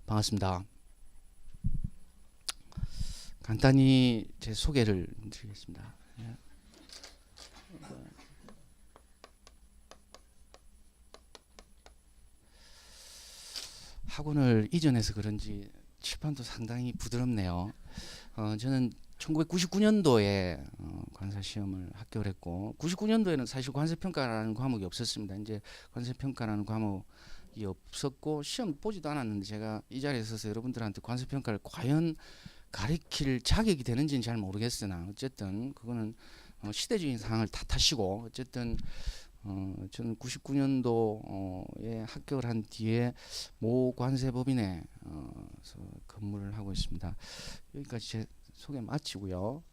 반갑습니다. 간단히 제 소개를 드리겠습니다. 예. 학원을 이전해서 그런지 칠판도 상당히 부드럽네요. 저는 1999년도에 관사 시험을 합격을 했고, 99년도에는 사실 관세평가라는 과목이 없었습니다. 이제 관세평가라는 과목이 없었고 시험 보지도 않았는데, 제가 이 자리에 서서 여러분들한테 관세평가를 과연 가리킬 자격이 되는지는 잘 모르겠으나, 어쨌든 그거는 시대적인 상황을 탓하시고, 어쨌든 저는 99년도에 합격을 한 뒤에 모 관세법인에 근무를 하고 있습니다. 여기까지 제 소개 마치고요.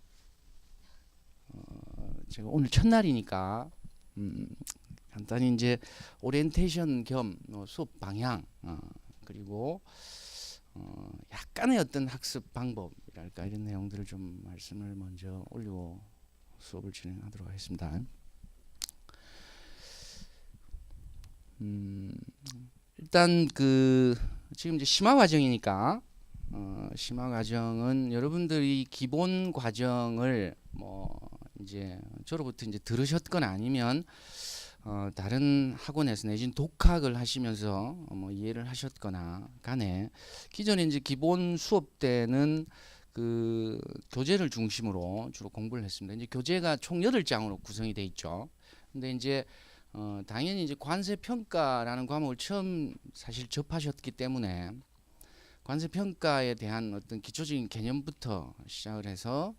제가 오늘 첫날이니까 간단히 이제 오리엔테이션 겸 수업 방향, 그리고 약간의 어떤 학습 방법이랄까, 이런 내용들을 좀 말씀을 먼저 올리고 수업을 진행하도록 하겠습니다. 일단 지금 이제 심화 과정이니까, 심화 과정은 여러분들이 기본 과정을 이제 저로부터 이제 들으셨거나 아니면 다른 학원에서 내진 독학을 하시면서 이해를 하셨거나 간에, 기존에 이제 기본 수업 때는 그 교재를 중심으로 주로 공부를 했습니다. 이제 교재가 총 8장으로 구성이 돼 있죠. 근데 이제 당연히 이제 관세평가라는 과목을 처음 사실 접하셨기 때문에, 관세평가에 대한 어떤 기초적인 개념부터 시작을 해서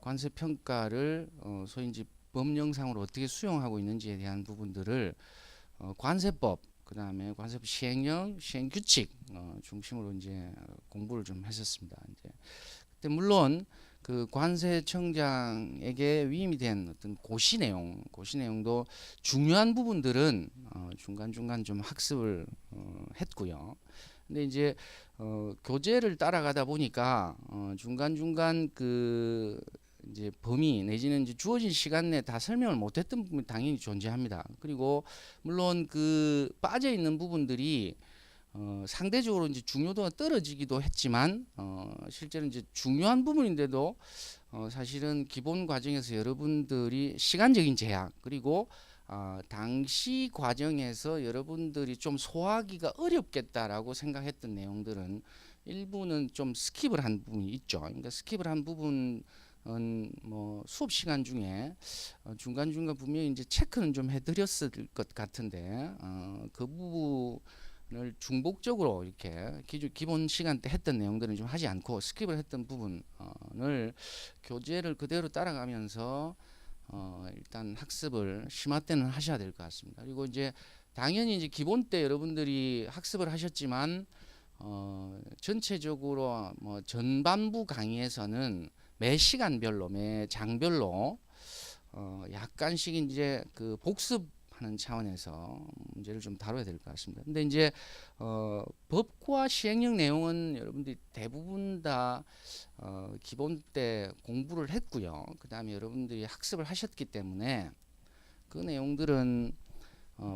관세평가를 소위 이제 법령상으로 어떻게 수용하고 있는지에 대한 부분들을 관세법, 그 다음에 관세법 시행령, 시행규칙 중심으로 이제 공부를 좀 했었습니다. 이제 그때 물론 그 관세청장에게 위임이 된 어떤 고시 내용도 중요한 부분들은 중간중간 좀 학습을 했고요. 근데 이제 교재를 따라가다 보니까 중간중간 그 이제 범위 내지는 이제 주어진 시간 내에 다 설명을 못했던 부분이 당연히 존재합니다. 그리고 물론 그 빠져 있는 부분들이 상대적으로 이제 중요도가 떨어지기도 했지만, 실제로 이제 중요한 부분인데도 사실은 기본 과정에서 여러분들이 시간적인 제약, 그리고 당시 과정에서 여러분들이 좀 소화하기가 어렵겠다라고 생각했던 내용들은 일부는 좀 스킵을 한 부분이 있죠. 그러니까 스킵을 한 부분은 수업 시간 중에 중간중간 분명히 이제 체크는 좀 해드렸을 것 같은데, 그 부분을 중복적으로 이렇게 기본 시간 때 했던 내용들은 좀 하지 않고 스킵을 했던 부분을 교재를 그대로 따라가면서 일단 학습을 심화 때는 하셔야 될 것 같습니다. 그리고 이제 당연히 이제 기본 때 여러분들이 학습을 하셨지만, 전체적으로 전반부 강의에서는 매 시간별로, 매 장별로 약간씩 이제 그 복습하는 차원에서 문제를 좀 다뤄야 될 것 같습니다. 근데 이제 법과 시행령 내용은 여러분들이 대부분 다 기본 때 공부를 했고요. 그 다음에 여러분들이 학습을 하셨기 때문에 그 내용들은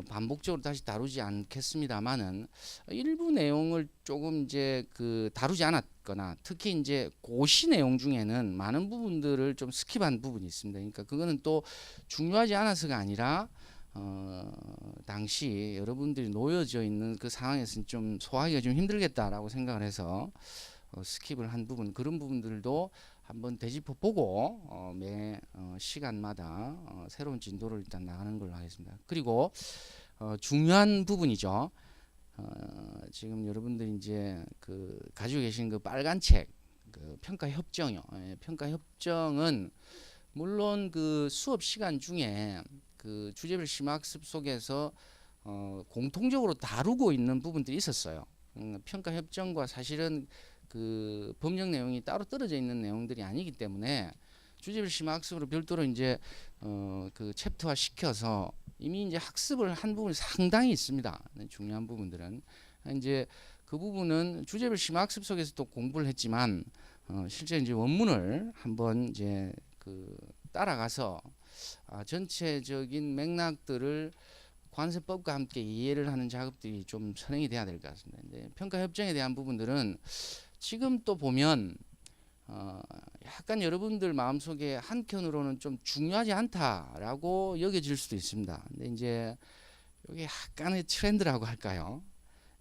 반복적으로 다시 다루지 않겠습니다만은, 일부 내용을 조금 이제 다루지 않았거나, 특히 이제 고시 내용 중에는 많은 부분들을 좀 스킵한 부분이 있습니다. 그러니까 그거는 또 중요하지 않아서가 아니라 당시 여러분들이 놓여져 있는 그 상황에서는 좀 소화하기가 좀 힘들겠다라고 생각을 해서 스킵을 한 부분, 그런 부분들도 한번 되짚어 보고 매 시간마다 새로운 진도를 일단 나가는 걸로 하겠습니다. 그리고 중요한 부분이죠. 지금 여러분들이 이제 가지고 계신 그 빨간 책, 그 평가 협정이요. 평가 협정은 물론 그 수업 시간 중에 그 주제별 심화학습 속에서 공통적으로 다루고 있는 부분들이 있었어요. 평가 협정과 사실은 그 법령 내용이 따로 떨어져 있는 내용들이 아니기 때문에 주제별 심화학습으로 별도로 이제 그 챕터화 시켜서 이미 이제 학습을 한 부분이 상당히 있습니다. 중요한 부분들은 이제 그 부분은 주제별 심화학습 속에서 또 공부를 했지만, 실제 이제 원문을 한번 이제 따라가서 전체적인 맥락들을 관세법과 함께 이해를 하는 작업들이 좀 선행이 돼야 될 것 같습니다. 근데 평가 협정에 대한 부분들은 지금 또 보면 약간 여러분들 마음속에 한켠으로는 좀 중요하지 않다라고 여겨질 수도 있습니다. 근데 이제 이게 약간의 트렌드라고 할까요?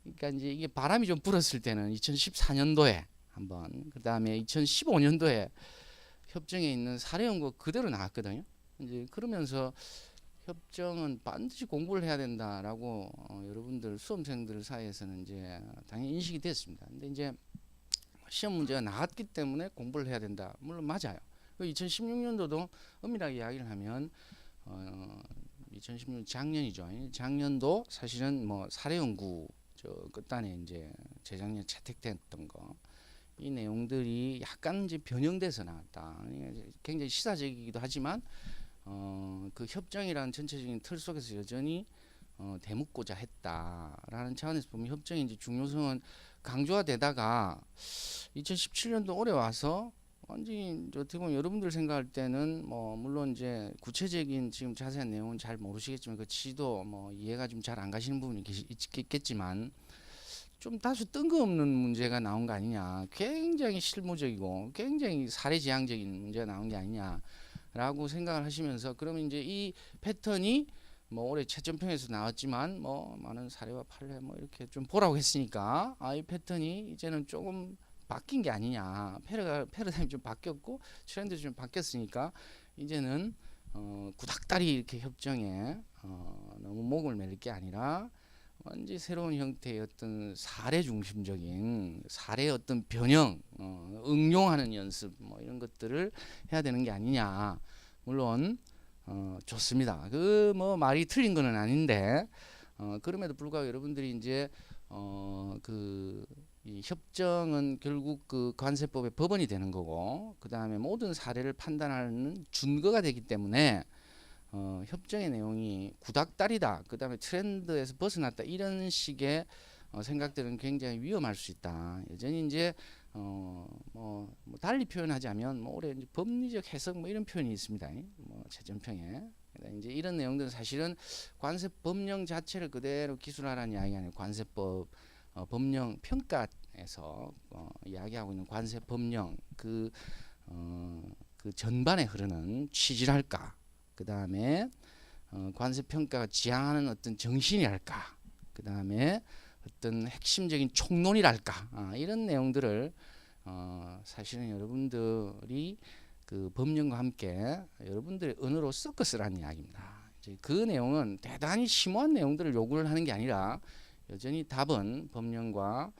그러니까 이제 이게 바람이 좀 불었을 때는 2014년도에 한번, 그 다음에 2015년도에 협정에 있는 사례 연구 그대로 나왔거든요. 이제 그러면서 협정은 반드시 공부를 해야 된다라고 여러분들 수험생들 사이에서는 이제 당연히 인식이 됐습니다. 근데 이제 시험 문제가 나왔기 때문에 공부를 해야 된다. 물론 맞아요. 2016년도도 엄밀하게 이야기를 하면 2016년 작년이죠. 작년도 사실은 뭐 사례 연구 저 끝단에 이제 재작년 채택됐던 거 이 내용들이 약간 이제 변형돼서 나왔다. 굉장히 시사적이기도 하지만 그 협정이라는 전체적인 틀 속에서 여전히 되묻고자 했다라는 차원에서 보면 협정의 이제 중요성은 강조가 되다가 2017년도 올해 와서 완전히 어떻게 보면 여러분들 생각할 때는 뭐 물론 이제 구체적인 지금 자세한 내용은 잘 모르시겠지만 그 취지도 뭐 이해가 좀 잘 안 가시는 부분이 있겠지만 좀 다소 뜬금없는 문제가 나온 거 아니냐, 굉장히 실무적이고 굉장히 사례지향적인 문제가 나온 게 아니냐라고 생각을 하시면서 그러면 이제 이 패턴이 뭐 올해 최전평에서 나왔지만 뭐 많은 사례와 판례 뭐 이렇게 좀 보라고 했으니까 이 패턴이 이제는 조금 바뀐 게 아니냐, 패러다임이 좀 바뀌었고 트렌드 좀 바뀌었으니까 이제는 구닥다리 이렇게 협정에 너무 목을 매일 게 아니라 완전히 새로운 형태의 어떤 사례 중심적인 사례의 어떤 변형, 응용하는 연습 뭐 이런 것들을 해야 되는 게 아니냐. 물론 좋습니다. 그 뭐 말이 틀린 거는 아닌데 그럼에도 불구하고 여러분들이 이제 이 협정은 결국 그 관세법의 법원이 되는 거고 그 다음에 모든 사례를 판단하는 준거가 되기 때문에 협정의 내용이 구닥다리다, 그 다음에 트렌드에서 벗어났다 이런 식의 생각들은 굉장히 위험할 수 있다. 여전히 이제 뭐 달리 표현하자면 뭐 올해 이제 법리적 해석 뭐 이런 표현이 있습니다. 뭐 최전평에 이제 이런 내용들은 사실은 관세 법령 자체를 그대로 기술하라는 이야기가 아니고 관세법 법령 평가에서 이야기하고 있는 관세 법령 그 전반에 흐르는 취지랄까, 그 다음에 관세 평가가 지향하는 어떤 정신이랄까, 그 다음에 어떤 핵심적인 총론이랄까, 이런 내용들을 사실은 여러분들이 그 법령과 함께 여러분들의 언어로 섞어 쓰라는 이야기입니다. 이제 그 내용은 대단히 심오한 내용들을 요구를 하는 게 아니라 여전히 답은 법령과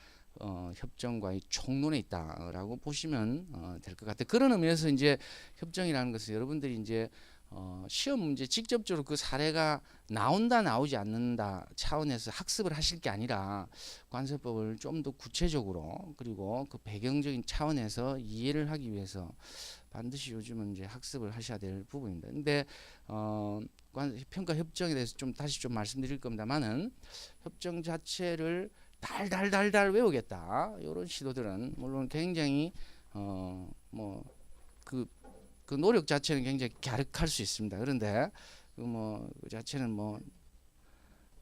협정과의 총론에 있다라고 보시면 될 것 같아요. 그런 의미에서 이제 협정이라는 것은 여러분들이 이제 시험 문제 직접적으로 그 사례가 나온다 나오지 않는다 차원에서 학습을 하실 게 아니라 관세법을 좀 더 구체적으로 그리고 그 배경적인 차원에서 이해를 하기 위해서 반드시 요즘은 이제 학습을 하셔야 될 부분입니다. 근데 평가 협정에 대해서 좀 다시 좀 말씀드릴 겁니다만은 협정 자체를 달달달달 외우겠다 이런 시도들은 물론 굉장히 그 노력 자체는 굉장히 갸륵할 수 있습니다. 그런데 그 자체는 뭐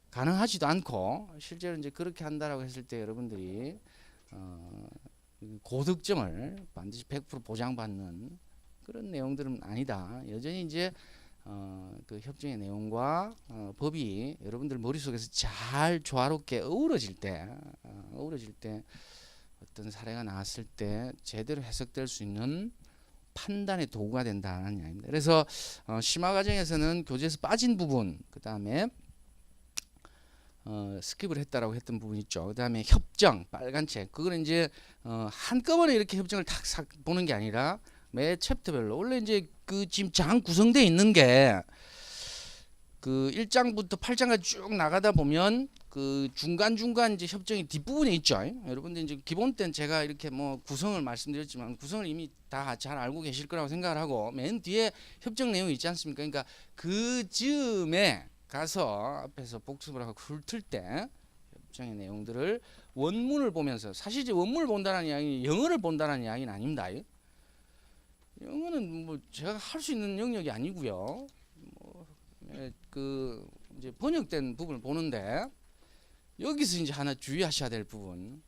가능하지도 않고 실제로 이제 그렇게 한다라고 했을 때 여러분들이 고득점을 반드시 100% 보장받는 그런 내용들은 아니다. 여전히 이제 그 협정의 내용과 법이 여러분들 머릿속에서 잘 조화롭게 어우러질 때 어떤 사례가 나왔을 때 제대로 해석될 수 있는 판단의 도구가 된다는 이야기입니다. 그래서 심화 과정에서는 교재에서 빠진 부분, 그 다음에 스킵을 했다라고 했던 부분 있죠. 그 다음에 협정 빨간 책, 그거는 이제 한꺼번에 이렇게 협정을 탁 보는 게 아니라 매 챕터별로 원래 이제 그 지금 장 구성되어 있는 게 그 1장부터 8장까지 쭉 나가다 보면 그 중간중간 이제 협정이 뒷부분에 있죠. 여러분들 이제 기본 때는 제가 이렇게 뭐 구성을 말씀드렸지만 구성을 이미 다 잘 알고 계실 거라고 생각을 하고 맨 뒤에 협정 내용이 있지 않습니까? 그러니까 그 즈음에 가서 앞에서 복습을 하고 훑을 때 협정의 내용들을 원문을 보면서, 사실 이제 원문을 본다는 이야기는 영어를 본다는 이야기는 아닙니다. 영어는 뭐 제가 할 수 있는 영역이 아니고요. 그 이제 번역된 부분을 보는데 여기서 이제 하나 주의하셔야 될 부분.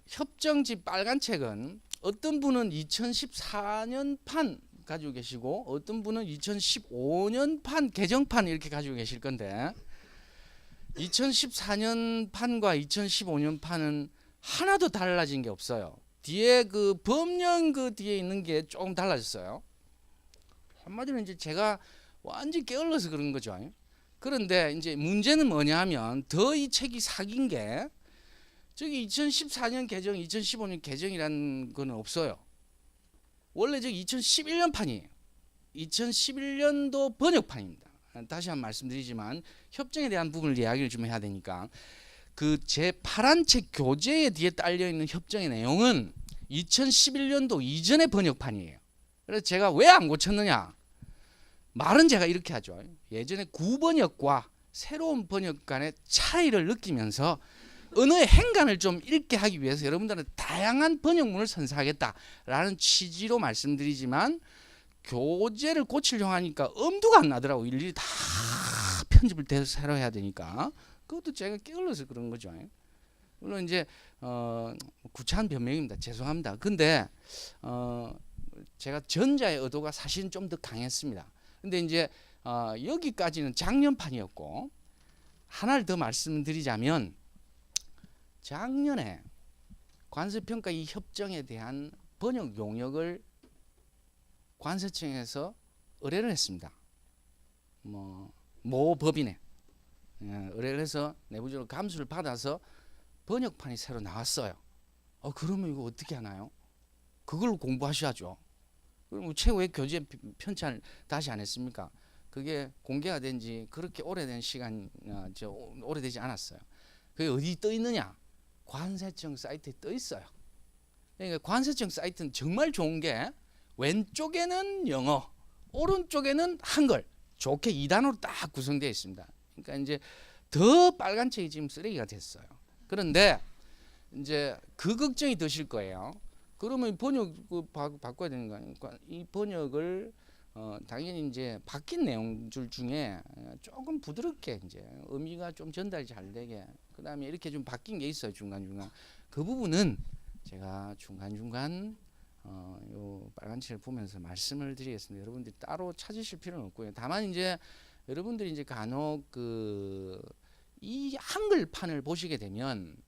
협정지 빨간 책은 어떤 분은 2014년판 가지고 계시고 어떤 분은 2015년판 개정판 이렇게 가지고 계실 건데 2014년판과 2015년판은 하나도 달라진 게 없어요. 뒤에 그 법령 그 뒤에 있는 게 조금 달라졌어요. 한마디로 이제 제가 완전히 게을러서 그런 거죠. 그런데 이제 문제는 뭐냐 하면 더 이 책이 사기인 게 저기 2014년 개정, 2015년 개정이라는 거는 없어요. 원래 저기 2011년 판이에요. 2011년도 번역판입니다. 다시 한번 말씀드리지만 협정에 대한 부분을 이야기를 좀 해야 되니까 그 제 파란 책 교재에 뒤에 딸려 있는 협정의 내용은 2011년도 이전의 번역판이에요. 그래서 제가 왜 안 고쳤느냐? 말은 제가 이렇게 하죠. 예전에 구번역과 새로운 번역 간의 차이를 느끼면서 언어의 행간을 좀 읽게 하기 위해서 여러분들은 다양한 번역문을 선사하겠다라는 취지로 말씀드리지만 교재를 고치려고 하니까 엄두가 안 나더라고. 일일이 다 편집을 돼서 새로 해야 되니까 그것도 제가 게을러서 그런 거죠. 물론 이제 구차한 변명입니다. 죄송합니다. 근데 제가 전자의 의도가 사실은 좀 더 강했습니다. 근데 이제 여기까지는 작년판이었고 하나를 더 말씀드리자면 작년에 관세평가 이 협정에 대한 번역 용역을 관세청에서 의뢰를 했습니다. 모 법인에 의뢰를 해서 내부적으로 감수를 받아서 번역판이 새로 나왔어요. 그러면 이거 어떻게 하나요? 그걸 공부하셔야죠. 그럼 최고의 교재 편찬을 다시 안 했습니까? 그게 공개가 된 지 그렇게 오래된 시간, 오래되지 않았어요. 그게 어디 떠 있느냐? 관세청 사이트에 떠 있어요. 그러니까 관세청 사이트는 정말 좋은 게 왼쪽에는 영어, 오른쪽에는 한글, 좋게 2단으로 딱 구성되어 있습니다. 그러니까 이제 더 빨간 책이 지금 쓰레기가 됐어요. 그런데 이제 그 걱정이 드실 거예요. 그러면 번역 바꿔야 되는 거 아닙니까? 이 번역을 당연히 이제 바뀐 내용들 중에 조금 부드럽게 이제 의미가 좀 전달이 잘 되게 그다음에 이렇게 좀 바뀐 게 있어요. 중간중간 그 부분은 제가 중간중간 요 빨간 책을 보면서 말씀을 드리겠습니다. 여러분들이 따로 찾으실 필요는 없고요. 다만 이제 여러분들이 이제 간혹 이 한글판을 보시게 되면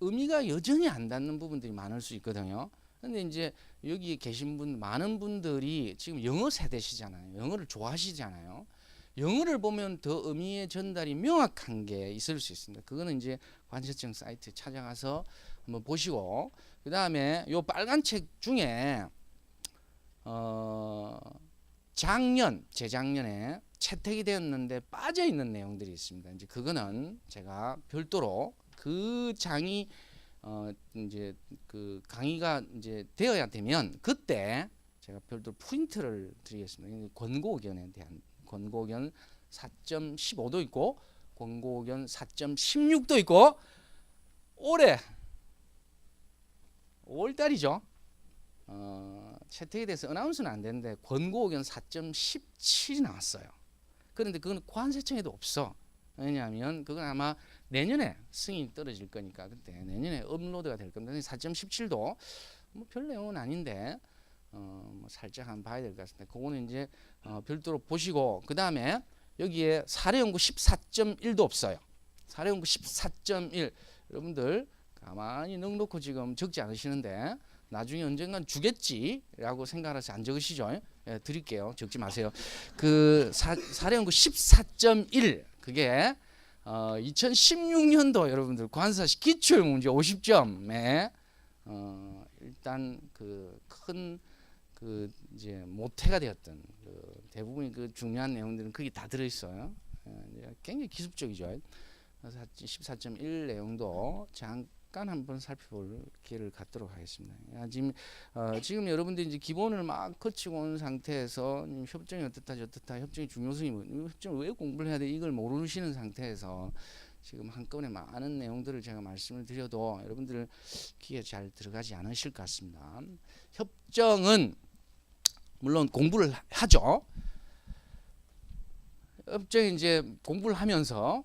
의미가 여전히 안 닿는 부분들이 많을 수 있거든요. 근데 이제 여기 계신 분 많은 분들이 지금 영어 세대시잖아요. 영어를 좋아하시잖아요. 영어를 보면 더 의미의 전달이 명확한 게 있을 수 있습니다. 그거는 이제 관세청 사이트 찾아가서 한번 보시고 그다음에 요 빨간 책 중에 재작년에 채택이 되었는데 빠져 있는 내용들이 있습니다. 이제 그거는 제가 별도로 그 장이 이제 그 강의가 이제 되어야 되면 그때 제가 별도로 프린트를 드리겠습니다. 권고 의견에 대한 권고 의견 4.15도 있고 권고 의견 4.16도 있고 올해 5월달이죠. 채택에 대해서 어나운스는 안 되는데 권고 의견 4.17이 나왔어요. 그런데 그건 관세청에도 없어. 왜냐하면 그건 아마 내년에 승인이 떨어질 거니까 그때 내년에 업로드가 될 겁니다. 4.17도 뭐 별 내용은 아닌데 뭐 살짝 한번 봐야 될 것 같습니다. 그거는 이제 별도로 보시고 그 다음에 여기에 사례연구 14.1도 없어요. 사례연구 14.1 여러분들 가만히 넉넉히 지금 적지 않으시는데 나중에 언젠간 주겠지라고 생각해서 안 적으시죠? 예, 드릴게요. 적지 마세요. 그 사례연구 14.1 그게 2016년도 여러분들 관사시 기출문제 50점에 일단 그 큰 그 이제 모태가 되었던 대부분의 그 중요한 내용들은 거기 다 들어 있어요. 굉장히 기술적이죠. 그래서 14.1 내용도 잠깐 한번 살펴볼 기회를 갖도록 하겠습니다. 지금 여러분들이 이제 기본을 막 거치고 온 상태에서 협정이 어떻다 저떻다 협정의 중요성이 뭐 협정을 왜 공부를 해야 돼 이걸 모르시는 상태에서 지금 한꺼번에 많은 내용들을 제가 말씀을 드려도 여러분들 귀에 잘 들어가지 않으실 것 같습니다. 협정은 물론 공부를 하죠. 협정에 이제 공부를 하면서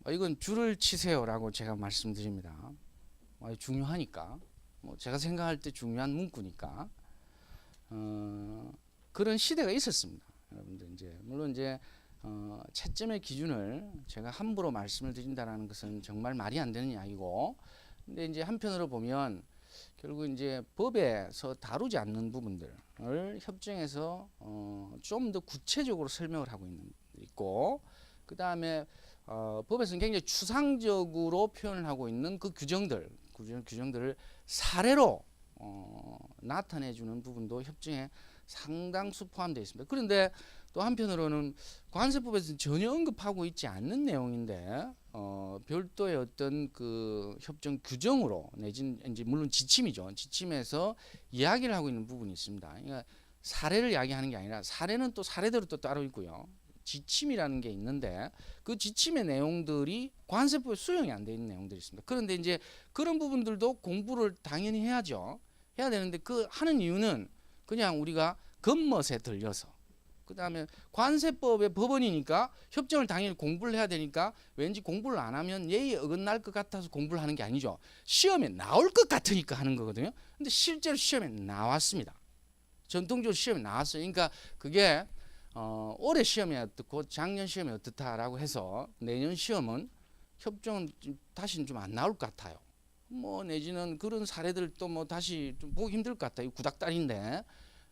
이건 줄을 치세요라고 제가 말씀드립니다. 중요하니까. 제가 생각할 때 중요한 문구니까. 그런 시대가 있었습니다. 여러분들 이제 물론 이제 채점의 기준을 제가 함부로 말씀을 드린다는 것은 정말 말이 안 되는 이야기고, 근데 이제 한편으로 보면 결국 이제 법에서 다루지 않는 부분들을 협정에서 좀 더 구체적으로 설명을 하고 있고, 그 다음에 법에서는 굉장히 추상적으로 표현을 하고 있는 그 규정들을 사례로 나타내주는 부분도 협정에 상당수 포함되어 있습니다. 그런데 또 한편으로는 관세법에서는 전혀 언급하고 있지 않는 내용인데 별도의 어떤 그 협정 규정으로 내진 이제 물론 지침이죠. 지침에서 이야기를 하고 있는 부분이 있습니다. 그러니까 사례를 이야기하는 게 아니라 사례는 또 사례대로 또 따로 있고요. 지침이라는 게 있는데 그 지침의 내용들이 관세법에 수용이 안 돼 있는 내용들이 있습니다. 그런데 이제 그런 부분들도 공부를 당연히 해야죠. 해야 되는데 그 하는 이유는 그냥 우리가 겉멋에 들려서, 그 다음에 관세법의 법원이니까 협정을 당연히 공부를 해야 되니까 왠지 공부를 안 하면 예의에 어긋날 것 같아서 공부를 하는 게 아니죠. 시험에 나올 것 같으니까 하는 거거든요. 근데 실제로 시험에 나왔습니다. 전통적으로 시험에 나왔어요. 그러니까 그게 올해 시험이 어떻고 작년 시험이 어떻다라고 해서 내년 시험은 협정은 다시는 좀 안 나올 것 같아요. 내지는 그런 사례들도 다시 좀 보기 힘들 것 같아요. 구닥다리인데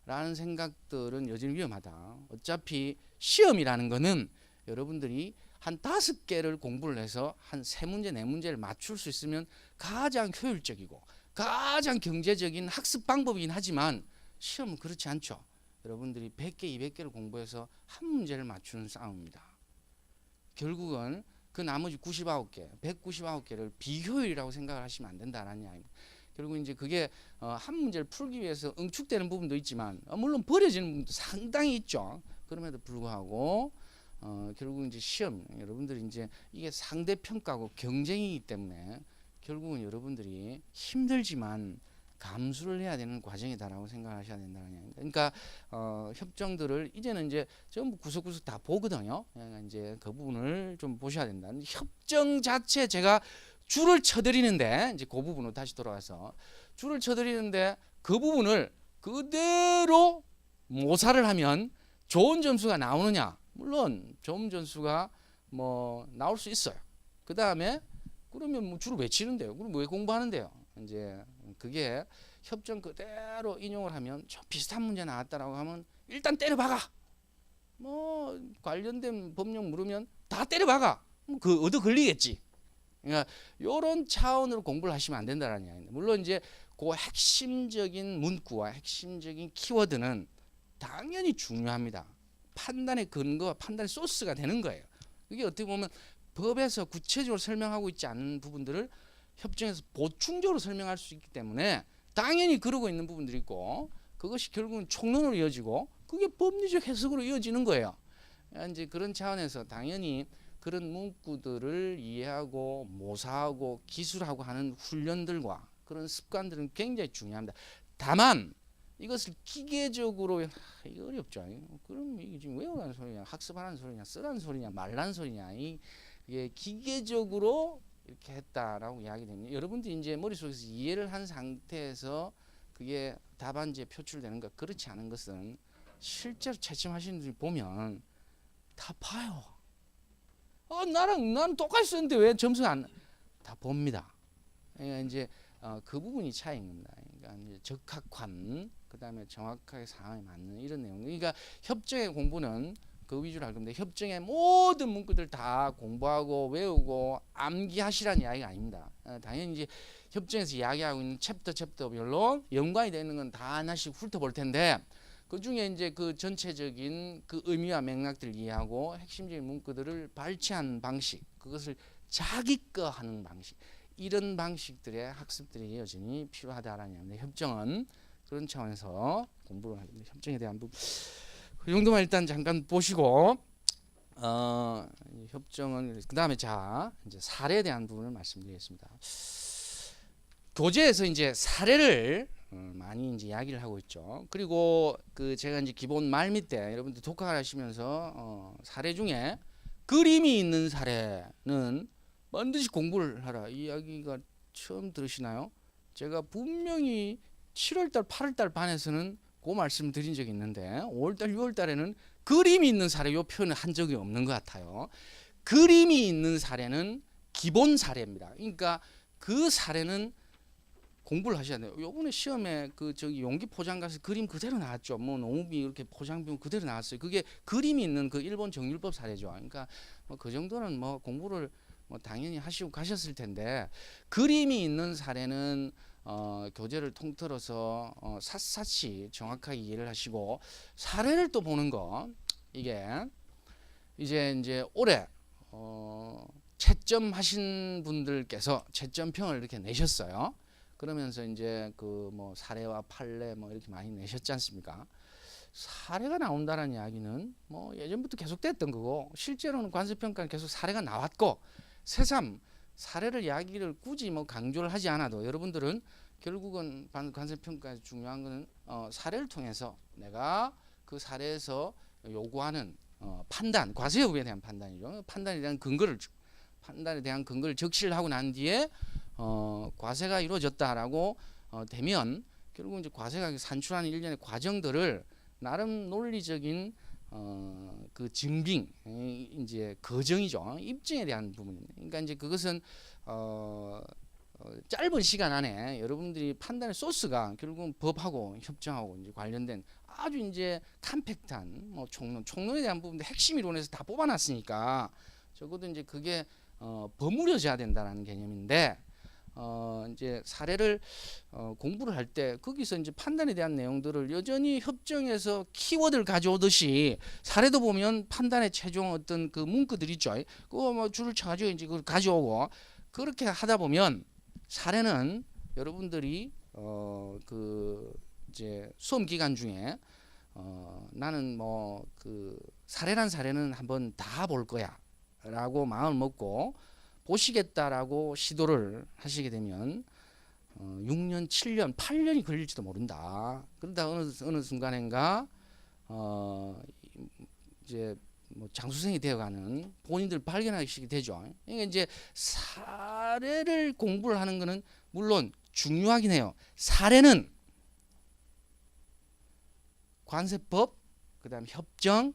라는 생각들은 여전히 위험하다. 어차피 시험이라는 거는 여러분들이 한 5개를 공부를 해서 한 3문제, 4문제를 맞출 수 있으면 가장 효율적이고 가장 경제적인 학습 방법이긴 하지만 시험은 그렇지 않죠. 여러분들이 100개, 200개를 공부해서 한 문제를 맞추는 싸움입니다. 결국은 그 나머지 99개, 199개를 비효율이라고 생각을 하시면 안 된다라는 이야기입니다. 결국 이제 그게 한 문제를 풀기 위해서 응축되는 부분도 있지만 물론 버려지는 부분도 상당히 있죠. 그럼에도 불구하고 결국 이제 시험, 여러분들이 이제 이게 상대 평가고 경쟁이기 때문에 결국은 여러분들이 힘들지만 감수를 해야 되는 과정이다라고 생각하셔야 된다는 얘기입니다. 그러니까 협정들을 이제는 이제 전부 구석구석 다 보거든요. 그러니까 이제 그 부분을 좀 보셔야 된다. 협정 자체 제가 줄을 쳐드리는데 이제 그 부분으로 다시 돌아와서 줄을 쳐드리는데 그 부분을 그대로 모사를 하면 좋은 점수가 나오느냐? 물론 좋은 점수가 나올 수 있어요. 그 다음에 그러면 줄을 왜 치는데요? 그럼 왜 공부하는데요? 이제 그게 협정 그대로 인용을 하면 좀 비슷한 문제 나왔다라고 하면 일단 때려박아. 관련된 법령 물으면 다 때려박아. 그 얻어 걸리겠지. 그러니까 이런 차원으로 공부를 하시면 안 된다는 이야기입니다. 물론 이제 그 핵심적인 문구와 핵심적인 키워드는 당연히 중요합니다. 판단의 근거와 판단의 소스가 되는 거예요. 이게 어떻게 보면 법에서 구체적으로 설명하고 있지 않은 부분들을 협정에서 보충적으로 설명할 수 있기 때문에 당연히 그러고 있는 부분들이 있고 그것이 결국은 총론으로 이어지고 그게 법리적 해석으로 이어지는 거예요. 이제 그런 차원에서 당연히 그런 문구들을 이해하고 모사하고 기술하고 하는 훈련들과 그런 습관들은 굉장히 중요합니다. 다만 이것을 기계적으로 이거 어렵죠. 그럼 이게 지금 외우라는 소리냐, 학습하라는 소리냐, 쓰라는 소리냐, 말라는 소리냐, 이게 기계적으로 이렇게 했다라고 이야기됩니다. 여러분들이 이제 머릿속에서 이해를 한 상태에서 그게 답안지에 표출되는 것, 그렇지 않은 것은 실제로 채점하시는 분이 보면 다 봐요. 나는 똑같이 썼는데 왜 점수가 다 봅니다. 그러니까 이제 그 부분이 차이인 겁니다. 그러니까 이제 적합함, 그 다음에 정확하게 상황에 맞는 이런 내용. 그러니까 협정의 공부는 그 위주로 할 건데 협정의 모든 문구들 다 공부하고 외우고 암기하시라는 이야기가 아닙니다. 당연히 이제 협정에서 이야기하고 있는 챕터별로 연관이 되는 건 다 하나씩 훑어볼 텐데 그 중에 이제 그 전체적인 그 의미와 맥락들을 이해하고 핵심적인 문구들을 발췌한 방식, 그것을 자기 거 하는 방식, 이런 방식들의 학습들이 여전히 필요하다라는 얘기인데 협정은 그런 차원에서 공부를 하게 됩니다. 협정에 대한 부분. 그 정도만 일단 잠깐 보시고 협정은 그 다음에 이제 사례에 대한 부분을 말씀드리겠습니다. 교재에서 이제 사례를 많이 이제 이야기를 하고 있죠. 그리고 그 제가 이제 기본 말 밑에 여러분들 독학을 하시면서 사례 중에 그림이 있는 사례는 반드시 공부를 하라. 이 이야기가 처음 들으시나요? 제가 분명히 7월달, 8월달 반에서는 그 말씀 드린 적이 있는데 5월달, 6월달에는 그림이 있는 사례 요 표현을 한 적이 없는 것 같아요. 그림이 있는 사례는 기본 사례입니다. 그러니까 그 사례는 공부를 하셔야 돼요. 요번에 시험에 그 저기 용기 포장 가서 그림 그대로 나왔죠. 뭐 농업이 이렇게 포장비용 그대로 나왔어요. 그게 그림이 있는 그 일본 정율법 사례죠. 그러니까 뭐 그 정도는 뭐 공부를 뭐 당연히 하시고 가셨을 텐데 그림이 있는 사례는 교재를 통틀어서 샅샅이 정확하게 이해를 하시고 사례를 또 보는 거 이게 이제 올해 채점하신 분들께서 채점평을 이렇게 내셨어요. 그러면서 이제 그 뭐 사례와 판례 뭐 이렇게 많이 내셨지 않습니까? 사례가 나온다는 이야기는 뭐 예전부터 계속됐던 거고 실제로는 관세평가는 계속 사례가 나왔고 새삼 사례를 이야기를 굳이 뭐 강조를 하지 않아도 여러분들은 결국은 관세평가에서 중요한 거는 사례를 통해서 내가 그 사례에서 요구하는 판단, 과세 여부에 대한 판단이죠. 판단에 대한 근거를 적시하고 난 뒤에 과세가 이루어졌다라고 되면 결국 이제 과세가 산출하는 일련의 과정들을 나름 논리적인 그 증빙 이제 거정이죠. 입증에 대한 부분입니다. 그러니까 이제 그것은 짧은 시간 안에 여러분들이 판단의 소스가 결국은 법하고 협정하고 이제 관련된 아주 이제 컴팩트한 뭐 총론에 대한 부분도 핵심 이론에서 다 뽑아놨으니까 적어도 이제 그게 버무려져야 된다는 개념인데 이제 사례를 공부를 할 때 거기서 이제 판단에 대한 내용들을 여전히 협정에서 키워드를 가져오듯이 사례도 보면 판단의 최종 어떤 그 문구들 있죠. 그거 뭐 줄을 쳐가지고 이제 그걸 가져오고 그렇게 하다 보면 사례는 여러분들이 그 이제 수험 기간 중에 나는 뭐 그 사례란 사례는 한번 다 볼 거야라고 마음을 먹고 보시겠다라고 시도를 하시게 되면 6년, 7년, 8년이 걸릴지도 모른다. 그러다 어느 순간인가 이제 뭐 장수생이 되어가는 본인들 발견하시게 되죠. 그러니까 이제 사례를 공부를 하는 것은 물론 중요하긴 해요. 사례는 관세법, 그다음 협정,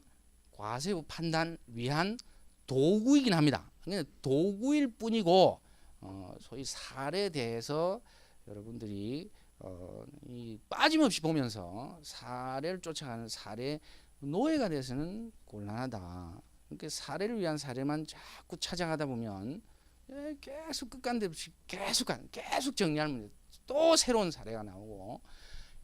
과세부 판단 위한 도구이긴 합니다. 그냥 도구일 뿐이고 소위 사례에 대해서 여러분들이 이 빠짐없이 보면서 사례를 쫓아가는 사례 노예가 돼서는 곤란하다. 그러니까 사례를 위한 사례만 자꾸 찾아가다 보면 계속 끝간데 없이 계속 정리하면 또 새로운 사례가 나오고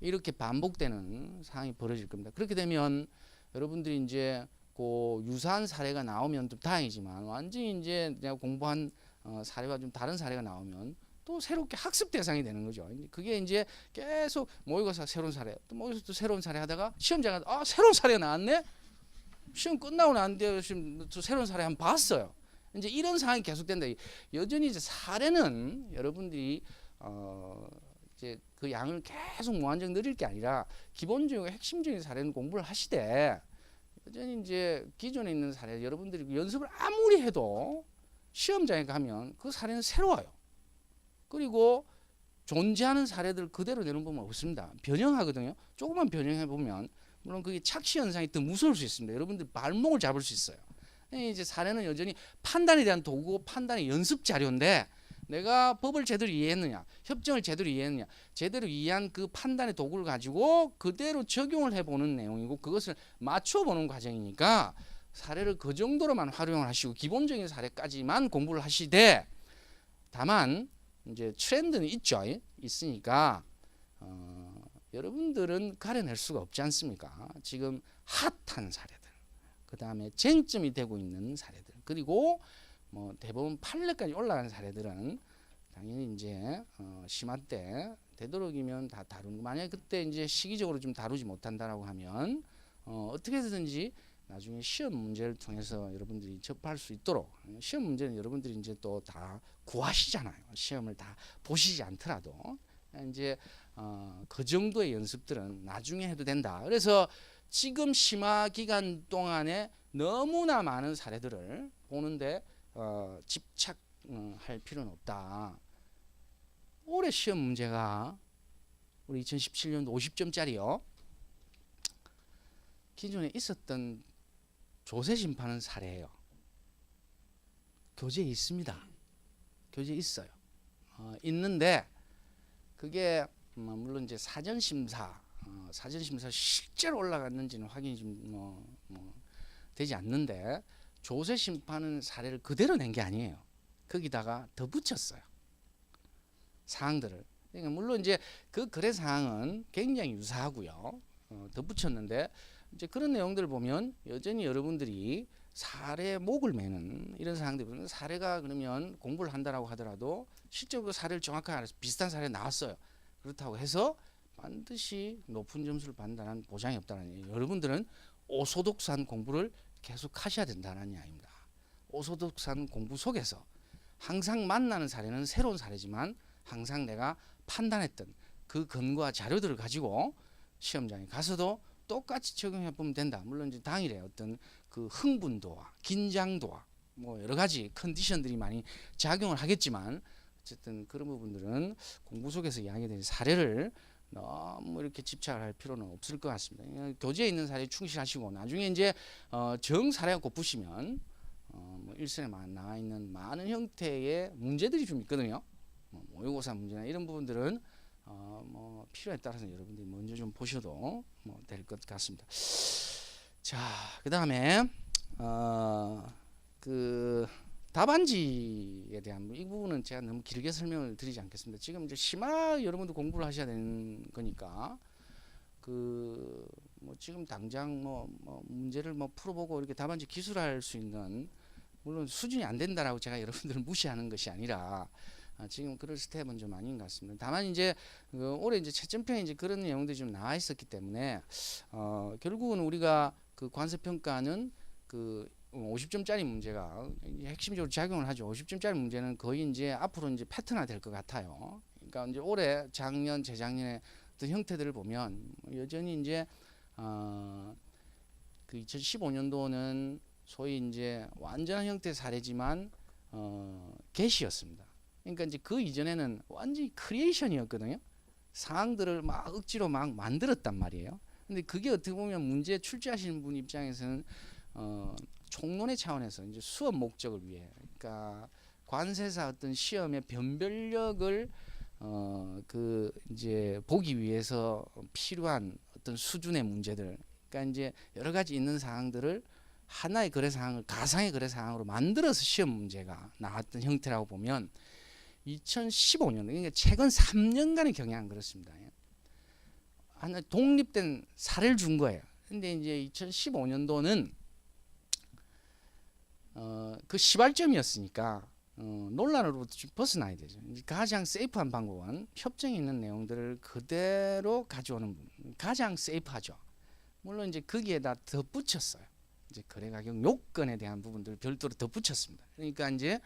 이렇게 반복되는 상황이 벌어질 겁니다. 그렇게 되면 여러분들이 이제 그 유사한 사례가 나오면 좀 다행이지만 완전히 이제 내가 공부한 사례와 좀 다른 사례가 나오면 또 새롭게 학습 대상이 되는 거죠. 그게 이제 계속 모의고사 새로운 사례, 또 모의고사 또 새로운 사례 하다가 시험장가 새로운 사례가 나왔네. 시험 끝나고 나는데 지금 또 새로운 사례 한번 봤어요. 이제 이런 상황이 계속된다. 여전히 이제 사례는 여러분들이 이제 그 양을 계속 무한정 늘릴 게 아니라 기본적이고 핵심적인 사례는 공부를 하시되 여전히 이제 기존에 있는 사례 여러분들이 연습을 아무리 해도 시험장에 가면 그 사례는 새로워요. 그리고 존재하는 사례들 그대로 내는 법은 없습니다. 변형하거든요. 조금만 변형해 보면 물론 그게 착시 현상이 더 무서울 수 있습니다. 여러분들 발목을 잡을 수 있어요. 이제 사례는 여전히 판단에 대한 도구고 판단의 연습 자료인데 내가 법을 제대로 이해했느냐, 협정을 제대로 이해했느냐, 제대로 이해한 그 판단의 도구를 가지고 그대로 적용을 해보는 내용이고 그것을 맞춰보는 과정이니까 사례를 그 정도로만 활용을 하시고 기본적인 사례까지만 공부를 하시되 다만 이제 트렌드는 있으니까 여러분들은 가려낼 수가 없지 않습니까? 지금 핫한 사례들, 그 다음에 쟁점이 되고 있는 사례들, 그리고 뭐 대법원 판례까지 올라간 사례들은 당연히 이제 심화 때 되도록이면 다 다루는 거. 만약에 그때 이제 시기적으로 좀 다루지 못한다라고 하면 어떻게 해서든지 나중에 시험 문제를 통해서 여러분들이 접할 수 있도록 시험 문제는 여러분들이 이제 또 다 구하시잖아요. 시험을 다 보시지 않더라도 이제 그 정도의 연습들은 나중에 해도 된다. 그래서 지금 심화 기간 동안에 너무나 많은 사례들을 보는데 집착할 필요는 없다. 올해 시험 문제가 우리 2017년도 50점짜리요. 기존에 있었던 조세 심판은 사례예요. 교재에 있습니다. 교재에 있어요. 있는데 그게 물론 이제 사전 심사 실제로 올라갔는지는 확인이 좀 되지 않는데 조세 심판은 사례를 그대로 낸 게 아니에요. 거기다가 더 붙였어요. 사항들을. 그러니까 물론 이제 그 거래 사항은 굉장히 유사하고요. 더 붙였는데 이제 그런 내용들을 보면 여전히 여러분들이 사례 목을 매는 이런 사항들이 사례가 그러면 공부를 한다라고 하더라도 실제로 그 사례를 정확하게 알아서 비슷한 사례 나왔어요. 그렇다고 해서 반드시 높은 점수를 받는다는 보장이 없다는 얘기예요. 여러분들은 오소독산 공부를 계속 하셔야 된다는 이야기입니다. 오소독산 공부 속에서 항상 만나는 사례는 새로운 사례지만 항상 내가 판단했던 그 근거와 자료들을 가지고 시험장에 가서도 똑같이 적용해 보면 된다. 물론 이제 당일에 어떤 그 흥분도와 긴장도와 뭐 여러 가지 컨디션들이 많이 작용을 하겠지만 어쨌든 그런 부분들은 공부 속에서 이야기된 사례를 너무 이렇게 집착을 할 필요는 없을 것 같습니다. 교재에 있는 사례에 충실하시고 나중에 이제 정 사례가 꼽으시면 뭐 일선에 나와 있는 많은 형태의 문제들이 좀 있거든요. 모의고사 문제나 이런 부분들은 뭐 필요에 따라서 여러분들이 먼저 좀 보셔도 뭐 될 것 같습니다. 자, 그 다음에 그 답안지에 대한 이 부분은 제가 너무 길게 설명을 드리지 않겠습니다. 지금 이제 심화 여러분들 공부를 하셔야 되는 거니까 그 뭐 지금 당장 뭐 문제를 뭐 풀어보고 이렇게 답안지 기술할 수 있는 물론 수준이 안 된다라고 제가 여러분들을 무시하는 것이 아니라 지금 그럴 스텝은 좀 아닌 것 같습니다. 다만 이제 올해 이제 채점표에 이제 그런 내용들이 좀 나와 있었기 때문에 결국은 우리가 그 관세 평가는 그 50점짜리 문제가 핵심적으로 작용을 하죠. 50점짜리 문제는 거의 이제 앞으로 이제 패턴화 될 것 같아요. 그러니까 이제 올해, 작년, 재작년에 어떤 형태들을 보면 여전히 이제 그 2015년도는 소위 이제 완전한 형태의 사례지만 게시였습니다. 그러니까 이제 그 이전에는 완전히 크리에이션이었거든요. 사항들을 막 억지로 막 만들었단 말이에요. 근데 그게 어떻게 보면 문제 출제하시는 분 입장에서는 총론의 차원에서 이제 수업 목적을 위해, 그러니까 관세사 어떤 시험의 변별력을 그 이제 보기 위해서 필요한 어떤 수준의 문제들, 그러니까 이제 여러 가지 있는 사항들을 하나의 거래 사항을 가상의 거래 사항으로 만들어서 시험 문제가 나왔던 형태라고 보면 2015년, 그러니까 최근 3년간의 경향은 그렇습니다. 하나 독립된 사례를 준 거예요. 근데 이제 2015년도는 그 시발점이었으니까 논란으로부터 좀 벗어나야 되죠. 가장 세이프한 방법은 협정에 있는 내용들을 그대로 가져오는 부분, 가장 세이프하죠. 물론 이제 거기에다 덧붙였어요. 이제 거래 가격 요건에 대한 부분들을 별도로 덧붙였습니다. 그러니까 이제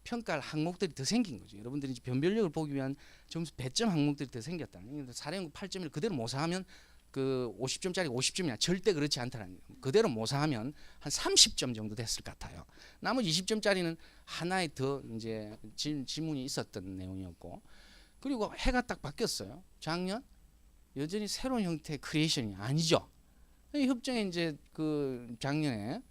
평가할 항목들이 더 생긴 거죠. 여러분들이 이제 변별력을 보기 위한 점수 배점 항목들이 더 생겼다. 사례연구 8점을 그대로 모사하면 그 50점짜리 50점이나 절대 그렇지 않다는 거예요. 그대로 모사하면 한 30점 정도 됐을 것 같아요. 나머지 20점짜리는 하나의 더 이제 지문이 있었던 내용이었고, 그리고 해가 딱 바뀌었어요. 작년 여전히 새로운 형태의 크리에이션이 아니죠. 이 협정에 이제 그 작년에